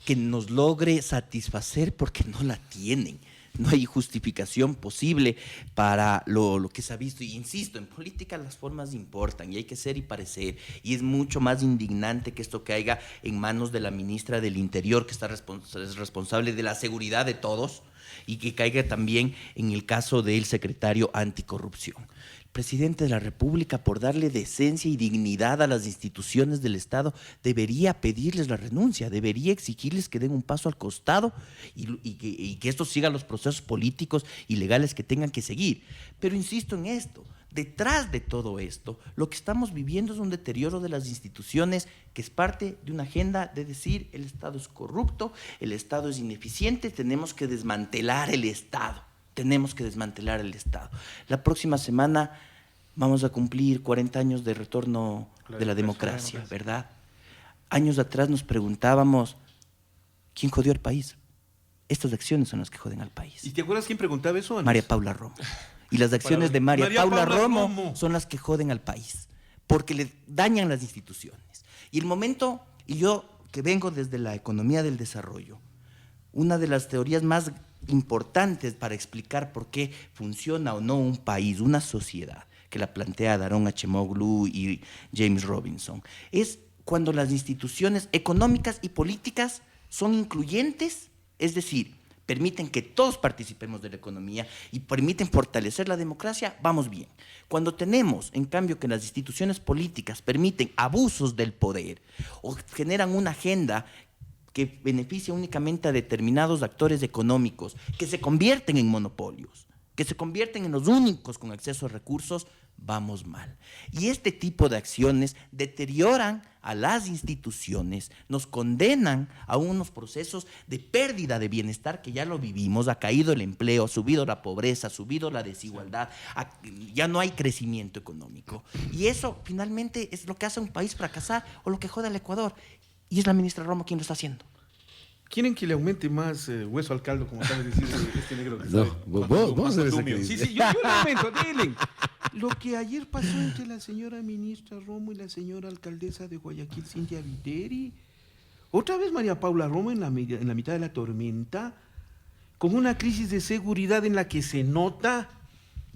que nos logre satisfacer porque no la tienen. no hay justificación posible para lo que se ha visto. Y insisto, en política las formas importan y hay que ser y parecer. Y es mucho más indignante que esto caiga en manos de la ministra del Interior, que es responsable de la seguridad de todos, y que caiga también en el caso del secretario anticorrupción. El presidente de la República, por darle decencia y dignidad a las instituciones del Estado, debería pedirles la renuncia, debería exigirles que den un paso al costado y que esto siga los procesos políticos y legales que tengan que seguir. Pero insisto en esto, detrás de todo esto, lo que estamos viviendo es un deterioro de las instituciones que es parte de una agenda de decir el Estado es corrupto, el Estado es ineficiente, tenemos que desmantelar el Estado. Tenemos que desmantelar el Estado. La próxima semana vamos a cumplir 40 años de retorno de la democracia, ¿verdad? Años atrás nos preguntábamos, ¿quién jodió al país? Estas acciones son las que joden al país.
¿Y te acuerdas quién preguntaba eso, Andrés?
María Paula Romo. Y las acciones de María Paula Romo son las que joden al país, porque le dañan las instituciones. Y el momento, y yo que vengo desde la economía del desarrollo, una de las teorías más importantes para explicar por qué funciona o no un país, una sociedad, que la plantea Daron Acemoglu y James Robinson, es cuando las instituciones económicas y políticas son incluyentes, es decir, permiten que todos participemos de la economía y permiten fortalecer la democracia, vamos bien. Cuando tenemos, en cambio, que las instituciones políticas permiten abusos del poder o generan una agenda que beneficia únicamente a determinados actores económicos, que se convierten en monopolios, que se convierten en los únicos con acceso a recursos, vamos mal. Y este tipo de acciones deterioran a las instituciones, nos condenan a unos procesos de pérdida de bienestar que ya lo vivimos, ha caído el empleo, ha subido la pobreza, ha subido la desigualdad, ya no hay crecimiento económico. Y eso finalmente es lo que hace a un país fracasar o lo que jode al Ecuador. Y es la ministra Romo quien lo está haciendo.
¿Quieren que le aumente más hueso al caldo, como acaba de decir este negro que
No,
sabe?
vos eres el que dice.
Sí, yo le aumento, dile. Lo que ayer pasó entre la señora ministra Romo y la señora alcaldesa de Guayaquil, Cintia Viteri. Otra vez María Paula Romo en la mitad de la tormenta, con una crisis de seguridad en la que se nota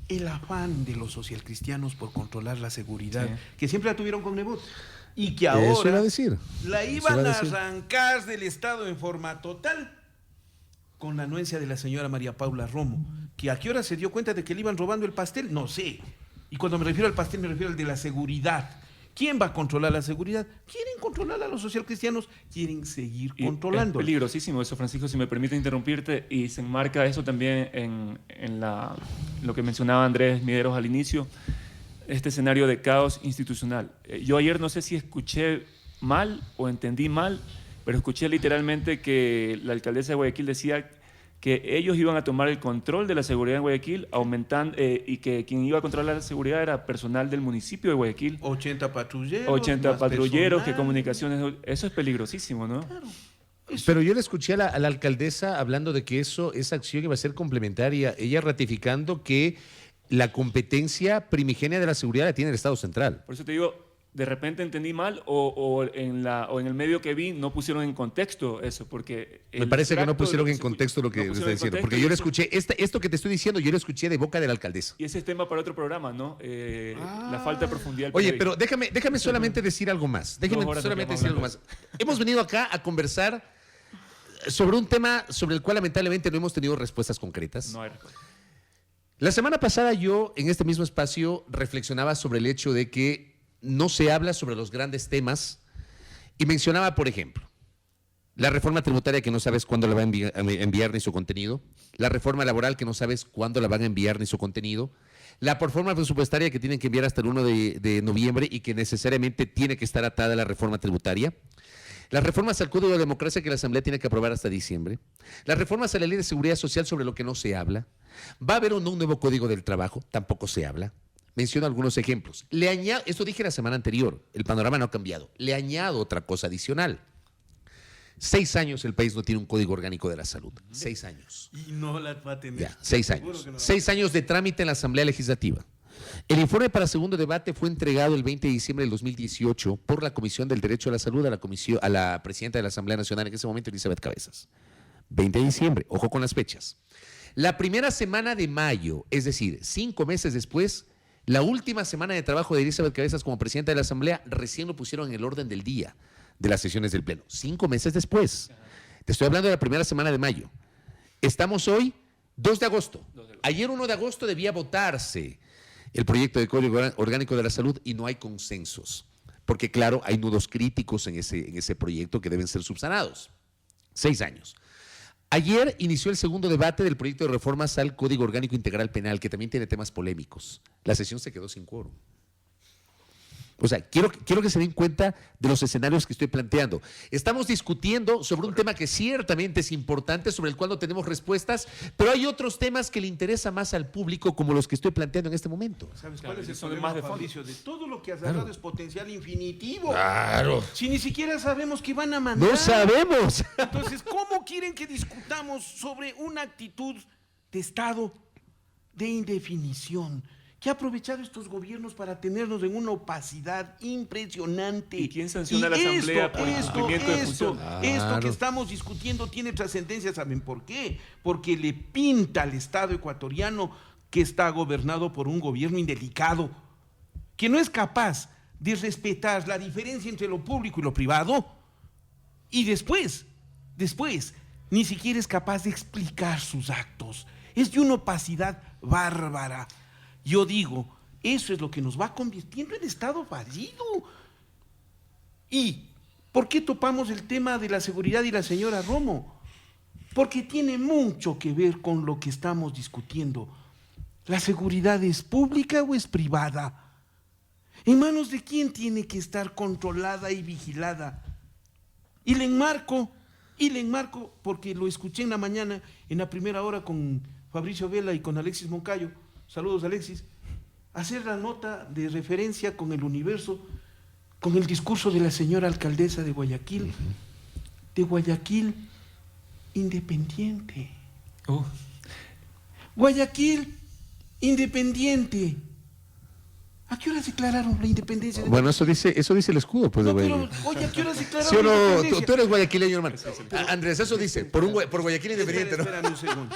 el afán de los socialcristianos por controlar la seguridad,
Sí.
que siempre la tuvieron con Nebot. Y que
Eso
ahora
iba a decir.
la
Eso
iban
iba
a
a decir.
arrancar del Estado en forma total con la anuencia de la señora María Paula Romo, que a qué hora se dio cuenta de que le iban robando el pastel, no sé. Y cuando me refiero al pastel me refiero al de la seguridad. ¿Quién va a controlar la seguridad? ¿Quieren controlar a los socialcristianos? ¿Quieren seguir
Y
controlando?
es peligrosísimo eso, Francisco, si me permite interrumpirte, y se enmarca eso también en lo que mencionaba Andrés Mideros al inicio, este escenario de caos institucional. Yo ayer no sé si escuché mal o entendí mal, pero escuché literalmente que la alcaldesa de Guayaquil decía que ellos iban a tomar el control de la seguridad en Guayaquil, aumentando, y que quien iba a controlar la seguridad era personal del municipio de Guayaquil.
80 patrulleros.
80
más
patrulleros, que
personal.
comunicaciones. Eso es peligrosísimo, ¿no?
Claro.
Pero yo le escuché a la alcaldesa hablando de que esa acción iba a ser complementaria, ella ratificando que la competencia primigenia de la seguridad la tiene el Estado central.
Por eso te digo, de repente entendí mal o en el medio que vi no pusieron en contexto eso, porque...
Me parece que no pusieron en contexto lo que
no
está
pusieron en
diciendo,
contexto,
porque yo le escuché, esto que te estoy diciendo, yo lo escuché de boca de la alcaldesa.
Y ese es tema para otro programa, ¿no? La falta de profundidad. del
Oye,
periodismo.
pero déjame solamente decir algo más. Déjame
2 horas
solamente
nos
decir algo
quedamos
más. Hemos venido acá a conversar sobre un tema sobre el cual lamentablemente no hemos tenido respuestas concretas.
No hay respuesta.
La semana pasada yo en este mismo espacio reflexionaba sobre el hecho de que no se habla sobre los grandes temas y mencionaba, por ejemplo, la reforma tributaria que no sabes cuándo la va a enviar ni su contenido, la reforma laboral que no sabes cuándo la van a enviar ni su contenido, la reforma presupuestaria que tienen que enviar hasta el 1 de noviembre y que necesariamente tiene que estar atada a la reforma tributaria, las reformas al Código de Democracia que la Asamblea tiene que aprobar hasta diciembre, las reformas a la Ley de Seguridad Social sobre lo que no se habla, va a haber o no un nuevo Código del Trabajo, tampoco se habla. Menciono algunos ejemplos. Le añado, esto dije la semana anterior, el panorama no ha cambiado. Le añado otra cosa adicional. 6 años el país no tiene un Código Orgánico de la Salud. 6 años.
Y no la va a tener.
Ya, 6
Seguro
años.
que no.
6 años de trámite en la Asamblea Legislativa. El informe para segundo debate fue entregado el 20 de diciembre del 2018 por la Comisión del Derecho a la Salud a la presidenta de la Asamblea Nacional en ese momento, Elizabeth Cabezas. 20 de diciembre, ojo con las fechas. La primera semana de mayo, es decir, 5 meses después, la última semana de trabajo de Elizabeth Cabezas como presidenta de la Asamblea, recién lo pusieron en el orden del día de las sesiones del Pleno. 5 meses después. Te estoy hablando de la primera semana de mayo. Estamos hoy 2 de agosto. Ayer 1 de agosto debía votarse el proyecto de Código Orgánico de la Salud y no hay consensos. Porque claro, hay nudos críticos en ese proyecto que deben ser subsanados. 6 años. Ayer inició el segundo debate del proyecto de reformas al Código Orgánico Integral Penal, que también tiene temas polémicos. La sesión se quedó sin quórum. O sea, quiero que se den cuenta de los escenarios que estoy planteando. Estamos discutiendo sobre un tema que ciertamente es importante, sobre el cual no tenemos respuestas, pero hay otros temas que le interesa más al público, como los que estoy planteando en este momento.
¿Sabes
Claro,
cuál es el
son
problema,
más de fondo.
Fabricio? De todo lo que has hablado es potencial infinitivo.
Claro.
Si ni siquiera sabemos qué van a mandar.
No sabemos.
Entonces, ¿cómo quieren que discutamos sobre una actitud de Estado de indefinición que ha aprovechado estos gobiernos para tenernos en una opacidad impresionante?
¿Y quién sanciona a la Asamblea por incumplimiento de función?
Esto que estamos discutiendo tiene trascendencia, ¿saben por qué? Porque le pinta al Estado ecuatoriano que está gobernado por un gobierno indelicado, que no es capaz de respetar la diferencia entre lo público y lo privado, y después, ni siquiera es capaz de explicar sus actos. Es de una opacidad bárbara. Yo digo, eso es lo que nos va convirtiendo en Estado fallido. ¿Y por qué topamos el tema de la seguridad y la señora Romo? Porque tiene mucho que ver con lo que estamos discutiendo. ¿La seguridad es pública o es privada? ¿En manos de quién tiene que estar controlada y vigilada? Y le enmarco porque lo escuché en la mañana, en la primera hora con Fabricio Vela y con Alexis Moncayo. Saludos, Alexis. Hacer la nota de referencia con el Universo, con el discurso de la señora alcaldesa de Guayaquil. De Guayaquil independiente. Guayaquil independiente. ¿A qué horas declararon la independencia?
Bueno, eso dice el escudo, pues,
No,
de
pero,
Guayaquil.
oye, ¿a qué horas declararon
¿Sí o
la
no?
independencia?
Tú eres guayaquileño, hermano. Andrés, eso dice, por Guayaquil independiente, ¿no?
Espérame un segundo.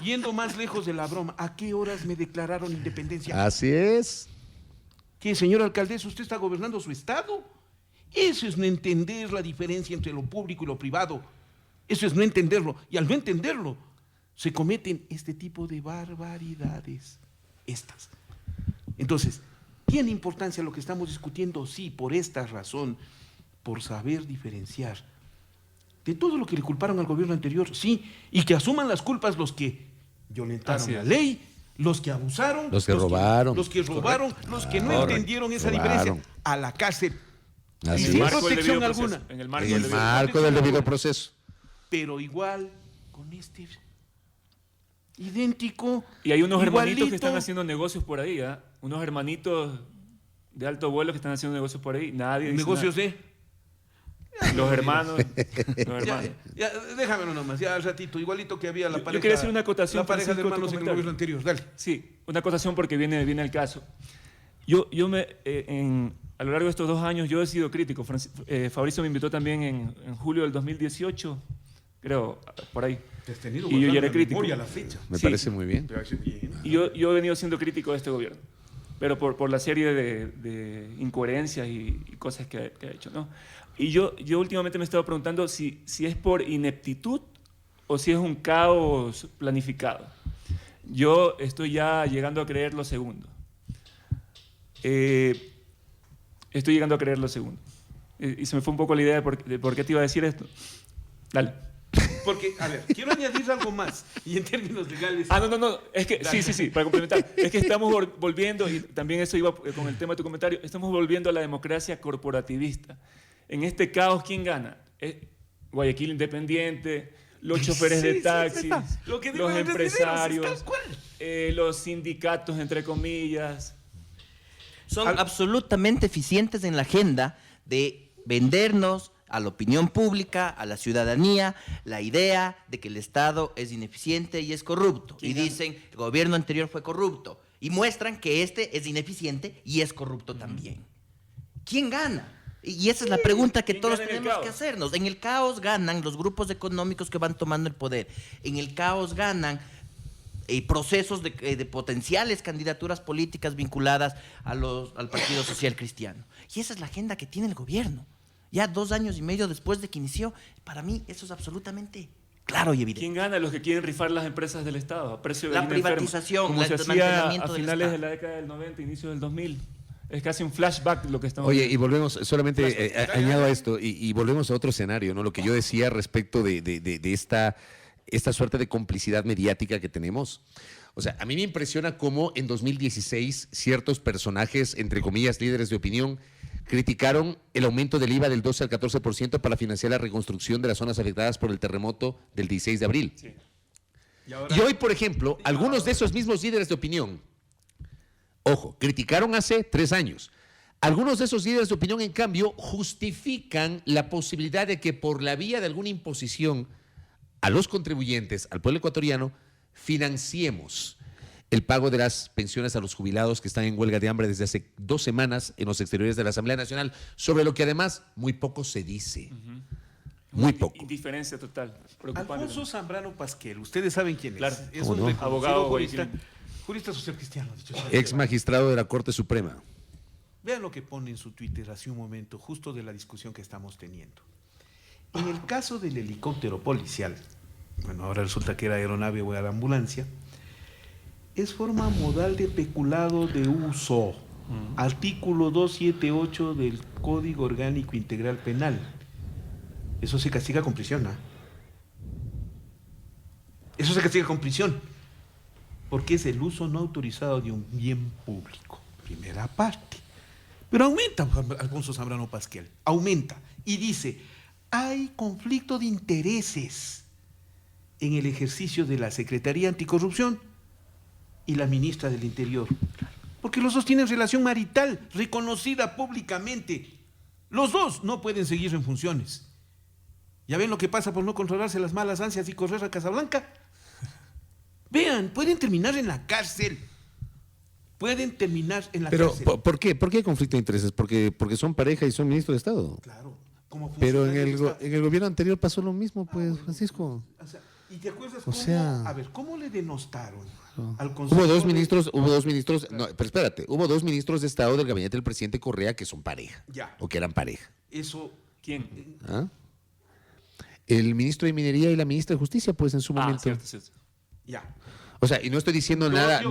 Yendo más lejos de la broma, ¿a qué horas me declararon independencia?
Así es.
¿Qué, señor alcaldesa, usted está gobernando su estado? Eso es no entender la diferencia entre lo público y lo privado. Eso es no entenderlo. Y al no entenderlo, se cometen este tipo de barbaridades. Estas. Entonces, ¿tiene importancia lo que estamos discutiendo? Sí, por esta razón, por saber diferenciar de todo lo que le culparon al gobierno anterior, sí, y que asuman las culpas los que violentaron
Así
la
es.
ley, los que abusaron,
Los que robaron.
los que no entendieron esa
Robaron.
diferencia, a la cárcel,
Así
sin
es.
marco del
protección
debido
alguna.
proceso, en el marco
En
del
el
debido
marco del debido proceso.
Pero igual, con este idéntico.
Y hay unos hermanitos
igualito.
que están haciendo negocios por ahí, ¿ah? Unos hermanitos de alto vuelo que están haciendo negocios por ahí. Nadie dice
Negocios
nada.
de.
Los hermanos.
Ya, déjamelo nomás, ya al ratito, igualito que había la
Yo
pareja.
quería hacer una acotación,
La pareja de
Francisco,
hermanos
tu
en el
comentario.
gobierno anterior, dale.
Sí, una acotación porque viene al caso. A lo largo de estos 2 años yo he sido crítico. Fabricio me invitó también en julio del 2018, creo, por ahí.
Te has tenido
Y yo ya era
guardando la
crítico.
memoria, la fecha.
Me
Sí.
parece muy bien.
Pero hace bien.
Y yo he venido siendo crítico de este gobierno, pero por la serie de incoherencias y cosas que ha hecho, ¿no? Y yo últimamente me he estado preguntando si es por ineptitud o si es un caos planificado. Yo estoy ya llegando a creer lo segundo. Estoy llegando a creer lo segundo. Y se me fue un poco la idea de por qué te iba a decir esto. Dale.
Porque, a ver, quiero añadir algo más. Y en términos legales.
No. Es que, sí, para complementar. Es que estamos volviendo, y también eso iba con el tema de tu comentario, estamos volviendo a la democracia corporativista. En este caos, ¿quién gana? Guayaquil Independiente, los choferes de taxis,
Lo que digo
los
es
empresarios,
tal cual.
los sindicatos, entre comillas.
Son absolutamente eficientes en la agenda de vendernos a la opinión pública, a la ciudadanía, la idea de que el Estado es ineficiente y es corrupto. Y dicen, el gobierno anterior fue corrupto. Y muestran que este es ineficiente y es corrupto también. ¿Quién gana? Y esa es la pregunta que
¿Quién
todos
gana en el
tenemos que
caos?
hacernos. En el caos ganan los grupos económicos que van tomando el poder. En el caos ganan procesos de potenciales candidaturas políticas vinculadas al Partido Social Cristiano. Y esa es la agenda que tiene el gobierno. Ya 2 años y medio después de que inició, para mí eso es absolutamente claro y evidente.
¿Quién gana? Los que quieren rifar las empresas del Estado a precio de
La
gallina enferma,
privatización,
como
el
se hacía
desmantelamiento
a
del
finales de
Estado.
la década del 90, inicio del 2000. Es casi un flashback lo que estamos
Oye, y
viendo.
volvemos, solamente añado a esto, y volvemos a otro escenario, ¿no? Lo que yo decía respecto de esta suerte de complicidad mediática que tenemos. O sea, a mí me impresiona cómo en 2016 ciertos personajes, entre comillas, líderes de opinión, criticaron el aumento del IVA del 12 al 14% para financiar la reconstrucción de las zonas afectadas por el terremoto del 16 de abril.
Sí.
Y hoy, por ejemplo, algunos de esos mismos líderes de opinión, ojo, criticaron hace 3 años. Algunos de esos líderes de opinión, en cambio, justifican la posibilidad de que por la vía de alguna imposición a los contribuyentes, al pueblo ecuatoriano, financiemos el pago de las pensiones a los jubilados que están en huelga de hambre desde hace 2 semanas en los exteriores de la Asamblea Nacional, sobre lo que además muy poco se dice. Muy poco.
Indiferencia total. Preocupante.
Alfonso Zambrano Pasquel, ustedes saben quién es.
Claro.
Es
¿Cómo
un
no?
reconocido
Abogado
jurista,
guayaquileño.
jurista social cristiano, dicho sea.
Ex magistrado de la Corte Suprema.
Vean lo que pone en su Twitter hace un momento, justo de la discusión que estamos teniendo. En el caso del helicóptero policial, bueno, ahora resulta que era aeronave o era ambulancia, es forma modal de peculado de uso. Artículo 278 del Código Orgánico Integral Penal. Eso se castiga con prisión, ¿ah? Eso se castiga con prisión. Porque es el uso no autorizado de un bien público. Primera parte. Pero aumenta, Alfonso Zambrano Pasquel, aumenta. Y dice, hay conflicto de intereses en el ejercicio de la Secretaría Anticorrupción y la ministra del Interior. Porque los dos tienen relación marital, reconocida públicamente. Los dos no pueden seguir en funciones. ¿Ya ven lo que pasa por no controlarse las malas ansias y correr a Casablanca? Vean, pueden terminar en la cárcel. Pueden terminar en la
Pero,
cárcel.
¿por qué? ¿Por qué hay conflicto de intereses? Porque son pareja y son ministros de Estado.
Claro. Como
Pero en
funcionarios del Estado.
el gobierno anterior pasó lo mismo, pues, Francisco.
O sea, ¿y te acuerdas
O
cómo,
sea-
a ver, cómo le denostaron
No.
al Consejo
Hubo dos
de-
ministros, no, pero espérate, hubo 2 ministros de Estado del gabinete del presidente Correa que son pareja,
Ya.
o que eran pareja.
Eso,
¿Quién?
¿Ah? El ministro de Minería y la ministra de Justicia, pues, en su
Ah,
momento.
cierto, cierto.
ya.
O sea, y no estoy diciendo
No,
nada,
yo-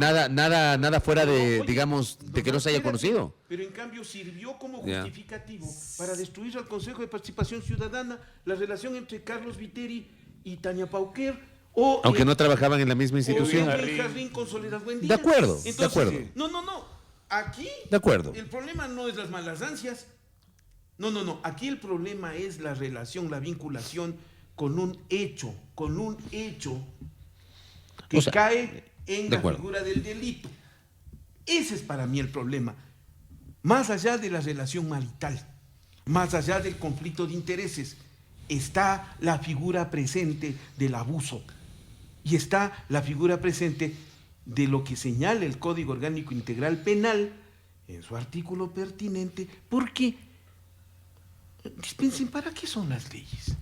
nada fuera de,
Oye,
digamos, de que no se haya
espérate,
conocido.
Pero en cambio sirvió como
Ya.
justificativo para destruir al Consejo de Participación Ciudadana la relación entre Carlos Viteri y Tania Pauquer, o
Aunque no trabajaban en la misma
o
institución.
Henry Jarrín con Soledad Buendía.
De acuerdo, de
Entonces,
acuerdo.
No. Aquí
De acuerdo.
el problema no es las malas ansias. No. Aquí el problema es la relación, la vinculación con un hecho que
O sea,
cae en
de
la
acuerdo.
figura del delito. Ese es para mí el problema. Más allá de la relación marital, más allá del conflicto de intereses, está la figura presente del abuso y está la figura presente de lo que señala el Código Orgánico Integral Penal en su artículo pertinente, porque, dispensen, ¿para qué son las leyes?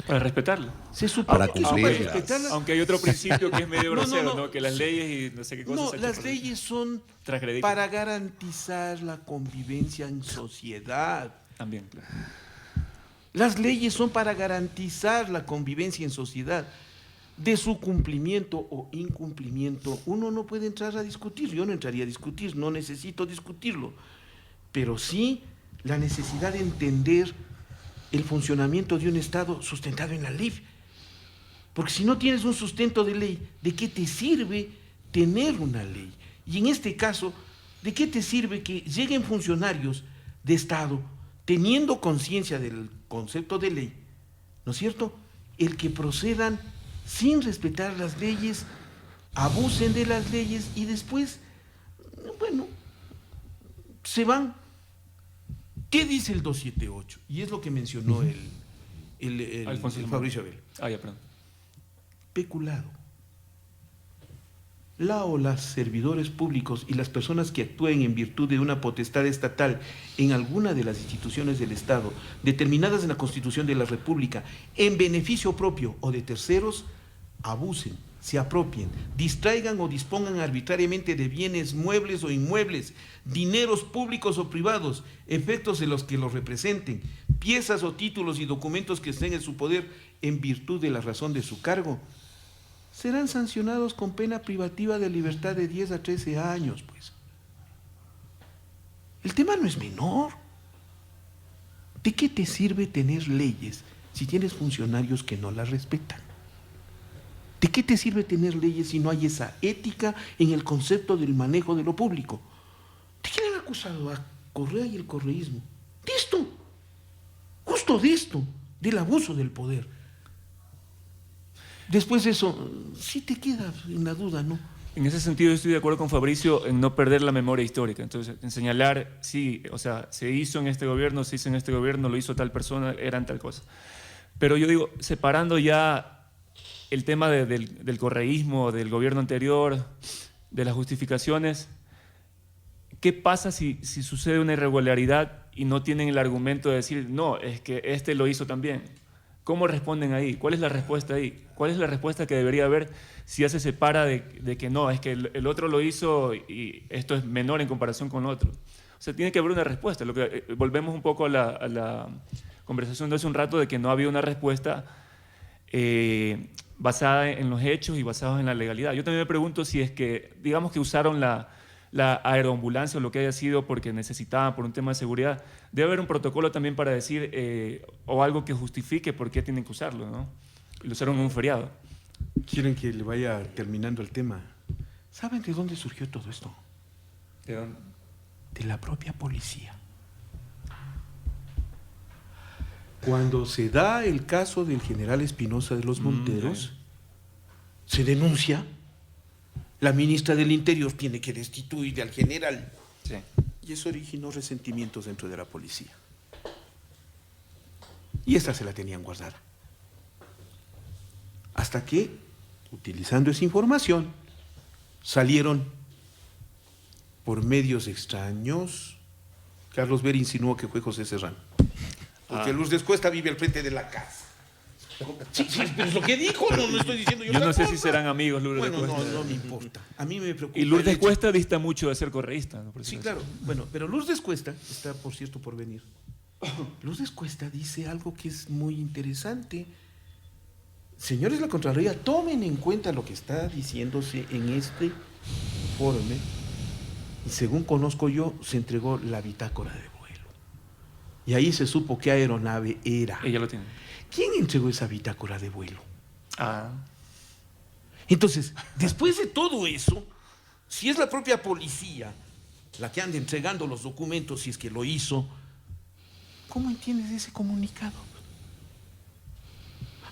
Para respetarlo.
Se supone
Para
que son para
cumplirlas.
respetarlas.
Aunque hay otro principio que es medio
No,
grosero,
no.
¿no? Que las leyes y no sé qué cosas.
No,
se
las
echan por-
leyes son
Transgredir.
para garantizar la convivencia en sociedad.
También, claro.
Las leyes son para garantizar la convivencia en sociedad. De su cumplimiento o incumplimiento, uno no puede entrar a discutir. Yo no entraría a discutir, no necesito discutirlo. Pero sí la necesidad de entender el funcionamiento de un Estado sustentado en la ley. Porque si no tienes un sustento de ley, ¿de qué te sirve tener una ley? Y en este caso, ¿de qué te sirve que lleguen funcionarios de Estado teniendo conciencia del concepto de ley, ¿no es cierto? El que procedan sin respetar las leyes, abusen de las leyes y después, bueno, se van. ¿Qué dice el 278? Y es lo que mencionó
Alfonso
el
Zambrano.
Fabricio Abel.
Ah, ya, perdón.
Peculado. la o las servidores públicos y las personas que actúen en virtud de una potestad estatal en alguna de las instituciones del Estado determinadas en la Constitución de la República en beneficio propio o de terceros, abusen, se apropien, distraigan o dispongan arbitrariamente de bienes muebles o inmuebles, dineros públicos o privados, efectos de los que los representen, piezas o títulos y documentos que estén en su poder en virtud de la razón de su cargo, serán sancionados con pena privativa de libertad de 10 a 13 años, pues. El tema no es menor. ¿De qué te sirve tener leyes si tienes funcionarios que no las respetan? ¿De qué te sirve tener leyes si no hay esa ética en el concepto del manejo de lo público? ¿De qué le han acusado a Correa y el correísmo? De esto, justo de esto, del abuso del poder. Después de eso, sí te queda en la duda, ¿no?
En ese sentido, yo estoy de acuerdo con Fabricio en no perder la memoria histórica. Entonces, en señalar, sí, o sea, se hizo en este gobierno, se hizo en este gobierno, lo hizo tal persona, eran tal cosa. Pero yo digo, separando ya el tema del correísmo, del gobierno anterior, de las justificaciones, ¿qué pasa si sucede una irregularidad y no tienen el argumento de decir, no, es que este lo hizo también? ¿Cómo responden ahí? ¿Cuál es la respuesta ahí? ¿Cuál es la respuesta que debería haber si ya se separa de que no, es que el otro lo hizo y esto es menor en comparación con otro? O sea, tiene que haber una respuesta. Volvemos un poco a la conversación de hace un rato de que no había una respuesta basada en los hechos y basada en la legalidad. Yo también me pregunto si es que, digamos que usaron la aeroambulancia o lo que haya sido porque necesitaban por un tema de seguridad, debe haber un protocolo también para decir o algo que justifique por qué tienen que usarlo, ¿no? Lo usaron en un feriado.
¿Quieren que le vaya terminando el tema? ¿Saben de dónde surgió todo esto?
¿De dónde?
De la propia policía. Cuando se da el caso del general Espinosa de los Monteros, se denuncia. La ministra del Interior tiene que destituir al general.
Sí.
Y eso originó resentimientos dentro de la policía. Y esta se la tenían guardada. Hasta que, utilizando esa información, salieron por medios extraños. Carlos Ver insinuó que fue José Serrano. Porque Lourdes Cuesta vive al frente de la casa. Sí, pero es lo que dijo, no estoy diciendo yo.
Yo no sé si serán amigos Lourdes
Bueno,
Cuesta.
no me importa. A mí me preocupa.
Y Lourdes Cuesta dista mucho de ser correísta, ¿no?
Sí, claro. Bueno, pero Lourdes Cuesta está, por cierto, por venir. Lourdes Cuesta dice algo que es muy interesante. Señores de la Contraloría, tomen en cuenta lo que está diciéndose en este informe. Y según conozco yo, se entregó la bitácora de vuelo. Y ahí se supo qué aeronave era.
Ella lo tiene.
¿Quién entregó esa bitácora de vuelo?
Ah.
Entonces, después de todo eso, si es la propia policía la que anda entregando los documentos, si es que lo hizo, ¿cómo entiendes ese comunicado?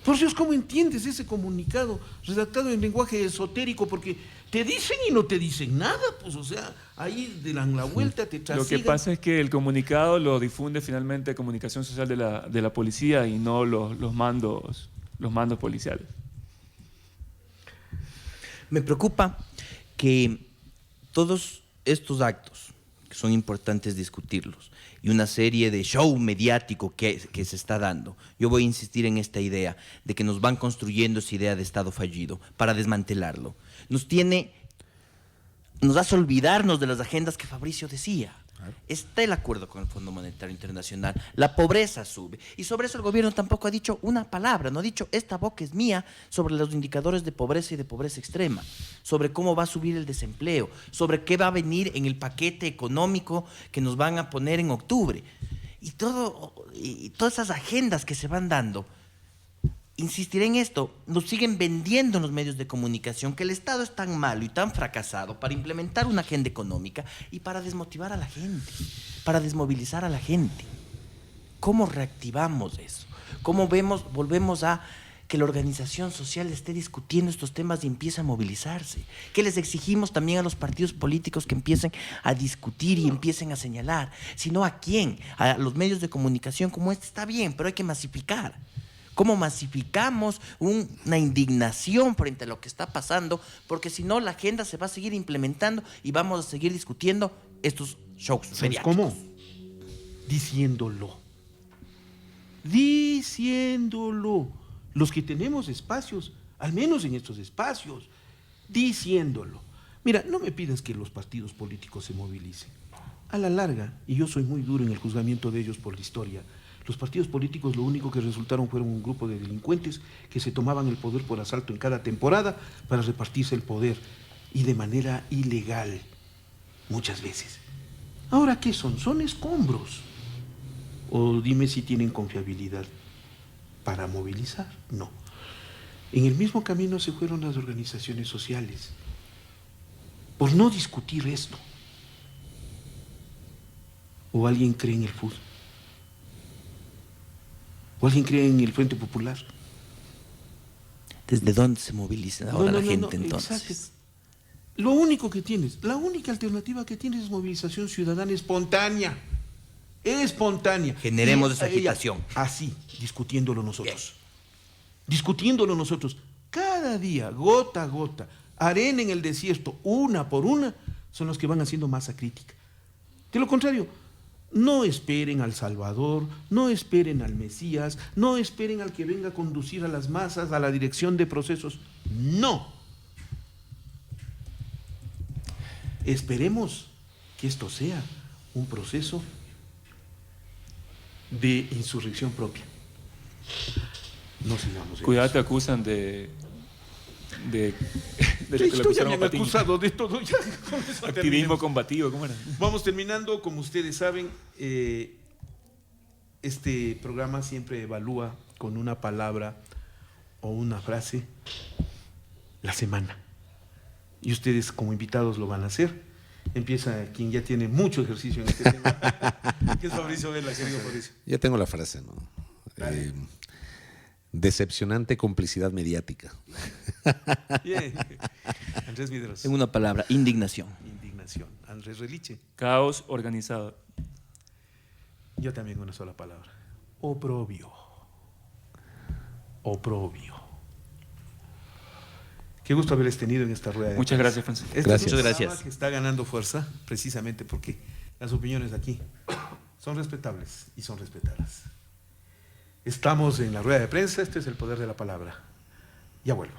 Por Dios, ¿cómo entiendes ese comunicado redactado en lenguaje esotérico? Porque te dicen y no te dicen nada, pues, o sea, ahí te dan la vuelta, te trasigan.
Lo que pasa es que el comunicado lo difunde finalmente Comunicación Social de la policía y no los mandos policiales.
Me preocupa que todos estos actos, que son importantes discutirlos, y una serie de show mediático que se está dando, yo voy a insistir en esta idea de que nos van construyendo esa idea de Estado fallido para desmantelarlo. Nos hace olvidarnos de las agendas que Fabricio decía. Claro. Está el acuerdo con el Fondo Monetario Internacional, la pobreza sube, y sobre eso el gobierno tampoco ha dicho una palabra, no ha dicho esta boca es mía sobre los indicadores de pobreza y de pobreza extrema, sobre cómo va a subir el desempleo, sobre qué va a venir en el paquete económico que nos van a poner en octubre, y todas esas agendas que se van dando. Insistiré en esto, nos siguen vendiendo en los medios de comunicación que el Estado es tan malo y tan fracasado para implementar una agenda económica y para desmotivar a la gente, para desmovilizar a la gente. ¿Cómo reactivamos eso? ¿Cómo volvemos a que la organización social esté discutiendo estos temas y empiece a movilizarse? ¿Qué les exigimos también a los partidos políticos que empiecen a discutir y empiecen a señalar? Sino a quién, a los medios de comunicación como este está bien, pero hay que masificar. ¿Cómo masificamos una indignación frente a lo que está pasando? Porque si no, la agenda se va a seguir implementando y vamos a seguir discutiendo estos shows
¿Sabes
mediáticos.
cómo? Diciéndolo. Diciéndolo. Los que tenemos espacios, al menos en estos espacios, diciéndolo. Mira, no me pidas que los partidos políticos se movilicen. A la larga, y yo soy muy duro en el juzgamiento de ellos por la historia, los partidos políticos lo único que resultaron fueron un grupo de delincuentes que se tomaban el poder por asalto en cada temporada para repartirse el poder, y de manera ilegal, muchas veces. Ahora, ¿qué son? Son escombros. O dime si tienen confiabilidad para movilizar. No. En el mismo camino se fueron las organizaciones sociales por no discutir esto. ¿O alguien cree en el FUD? ¿O alguien cree en el Frente Popular?
¿Desde dónde se moviliza ahora la gente entonces?
Exacto. Lo único que tienes, la única alternativa que tienes es movilización ciudadana espontánea. Espontánea.
Generemos
Y
esa agitación.
Así, discutiéndolo nosotros. Discutiéndolo nosotros. Cada día, gota a gota, arena en el desierto, una por una, son los que van haciendo masa crítica. De lo contrario, no esperen al Salvador, no esperen al Mesías, no esperen al que venga a conducir a las masas a la dirección de procesos. No. Esperemos que esto sea un proceso de insurrección propia. No sigamos.
Cuidado, te acusan de lo que le
Esto ya
acusaron
me
a
han
Patiño.
acusado de todo. Ya, con eso
Activismo
terminemos.
combativo, ¿cómo era?
Vamos terminando. Como ustedes saben, este programa siempre evalúa con una palabra o una frase la semana. Y ustedes como invitados lo van a hacer. Empieza quien ya tiene mucho ejercicio en este tema, que es Fabricio Vela, querido Fabricio.
Ya tengo la frase, ¿no? Decepcionante complicidad mediática.
Bien. Andrés Vidros.
En una palabra, indignación.
Indignación. Andrés Reliche.
Caos organizado.
Yo también una sola palabra. Oprobio. Oprobio. Qué gusto haberles tenido en esta rueda de
Muchas
prensa.
gracias, Francisco.
Este
Gracias.
es un
Muchas
programa
gracias.
que está ganando fuerza precisamente porque las opiniones aquí son respetables y son respetadas. Estamos en la rueda de prensa. Este es el poder de la palabra. Ya vuelvo.